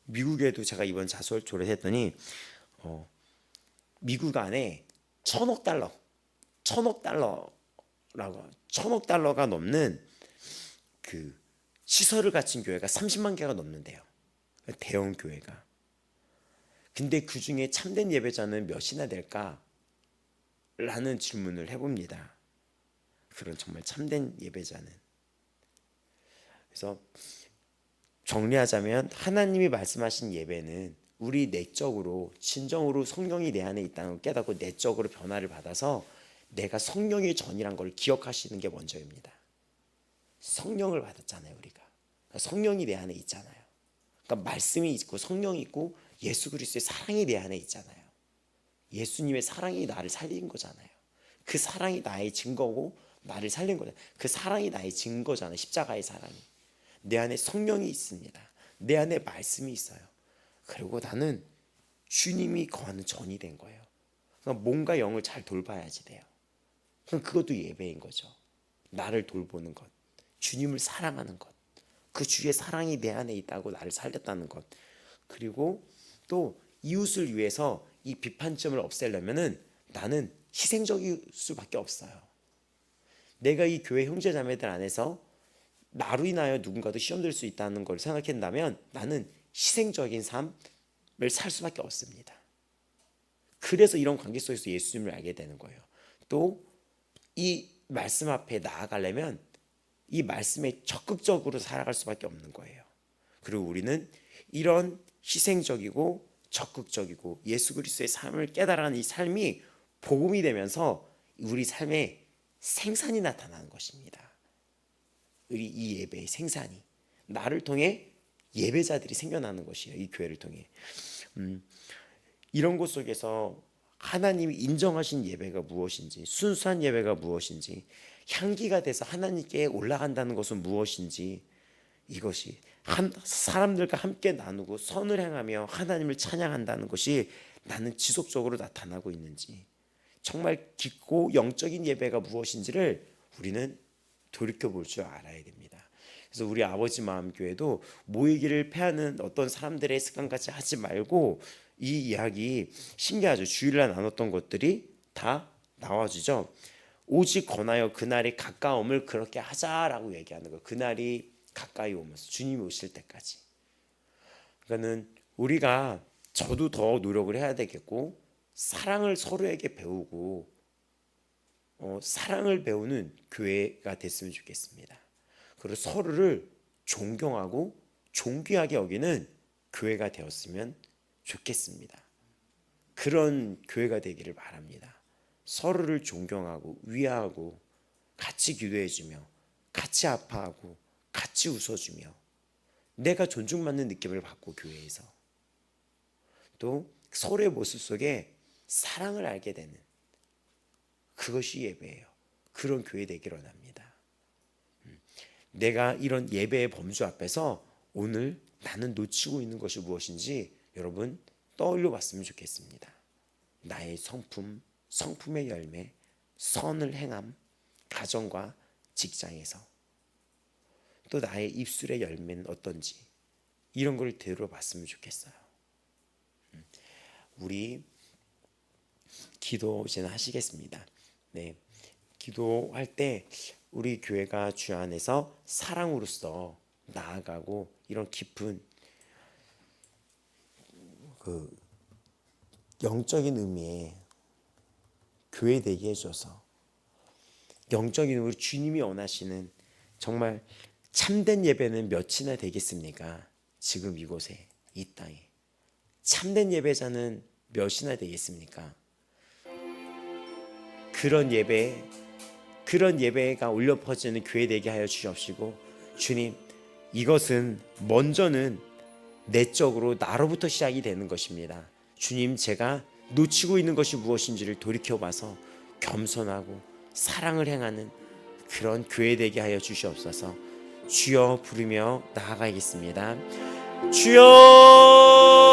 미국에도 제가 이번 자수월초를 했더니 미국 안에 1,000억 달러가 넘는 그 시설을 갖춘 교회가 30만 개가 넘는데요. 대형 교회가. 근데 그 중에 참된 예배자는 몇이나 될까? 라는 질문을 해봅니다. 그런 정말 참된 예배자는. 그래서 정리하자면 하나님이 말씀하신 예배는 우리 내적으로 진정으로 성령이 내 안에 있다는 걸 깨닫고 내적으로 변화를 받아서 내가 성령의 전이란 걸 기억하시는 게 먼저입니다. 성령을 받았잖아요. 우리가 성령이 내 안에 있잖아요. 그러니까 말씀이 있고 성령이 있고 예수 그리스도의 사랑이 내 안에 있잖아요. 예수님의 사랑이 나를 살린 거잖아요. 그 사랑이 나의 증거고 나를 살린 거잖아요. 그 사랑이 나의 증거잖아요. 십자가의 사랑이. 내 안에 성령이 있습니다. 내 안에 말씀이 있어요. 그리고 나는 주님이 거하는 전이 된 거예요. 그러니까 몸과 영을 잘 돌봐야지 돼요. 그럼 그것도 예배인 거죠. 나를 돌보는 것, 주님을 사랑하는 것, 그 주의 사랑이 내 안에 있다고 나를 살렸다는 것, 그리고 또 이웃을 위해서 이 비판점을 없애려면은 나는 희생적일 수밖에 없어요. 내가 이 교회 형제자매들 안에서 나로 인하여 누군가도 시험 들 수 있다는 걸 생각한다면 나는 희생적인 삶을 살 수밖에 없습니다. 그래서 이런 관계 속에서 예수님을 알게 되는 거예요. 또 이 말씀 앞에 나아가려면 이 말씀에 적극적으로 살아갈 수밖에 없는 거예요. 그리고 우리는 이런 희생적이고 적극적이고 예수 그리스도의 삶을 깨달아가는 이 삶이 복음이 되면서 우리 삶에 생산이 나타나는 것입니다. 우리 이 예배의 생산이 나를 통해 예배자들이 생겨나는 것이에요. 이 교회를 통해. 이런 곳 속에서 하나님이 인정하신 예배가 무엇인지, 순수한 예배가 무엇인지, 향기가 돼서 하나님께 올라간다는 것은 무엇인지, 이것이 사람들과 함께 나누고 선을 행하며 하나님을 찬양한다는 것이 나는 지속적으로 나타나고 있는지, 정말 깊고 영적인 예배가 무엇인지를 우리는 돌이켜볼 줄 알아야 됩니다. 그래서 우리 아버지 마음교회도 모이기를 패하는 어떤 사람들의 습관까지 하지 말고, 이 이야기 신기하죠. 주일날 나눴던 것들이 다 나와주죠. 오직 권하여 그날이 가까움을 그렇게 하자라고 얘기하는 거예요. 그날이 가까이 오면서 주님이 오실 때까지. 그러니까는 우리가 저도 더 노력을 해야 되겠고, 사랑을 서로에게 배우고 사랑을 배우는 교회가 됐으면 좋겠습니다. 그리고 서로를 존경하고 존귀하게 여기는 교회가 되었으면 좋겠습니다. 그런 교회가 되기를 바랍니다. 서로를 존경하고 위하고 같이 기도해주며 같이 아파하고 같이 웃어주며 내가 존중받는 느낌을 받고, 교회에서 또 서로의 모습 속에 사랑을 알게 되는, 그것이 예배예요. 그런 교회 되기를 원합니다. 내가 이런 예배의 범주 앞에서 오늘 나는 놓치고 있는 것이 무엇인지 여러분 떠올려 봤으면 좋겠습니다. 나의 성품, 성품의 열매, 선을 행함, 가정과 직장에서, 또 나의 입술의 열매는 어떤지, 이런 걸 들어봤으면 좋겠어요. 우리 기도 이제 하시겠습니다. 네, 기도할 때 우리 교회가 주 안에서 사랑으로서 나아가고 이런 깊은 그 영적인 의미의 교회 되게 해줘서, 영적인 의미로 주님이 원하시는 정말 참된 예배는 몇이나 되겠습니까? 지금 이곳에, 이 땅에 참된 예배자는 몇이나 되겠습니까? 그런 예배가 울려 퍼지는 교회 되게 하여 주시옵시고, 주님, 이것은 먼저는 내적으로 나로부터 시작이 되는 것입니다. 주님, 제가 놓치고 있는 것이 무엇인지를 돌이켜봐서 겸손하고 사랑을 행하는 그런 교회 되게 하여 주시옵소서. 주여 부르며 나아가겠습니다. 주여!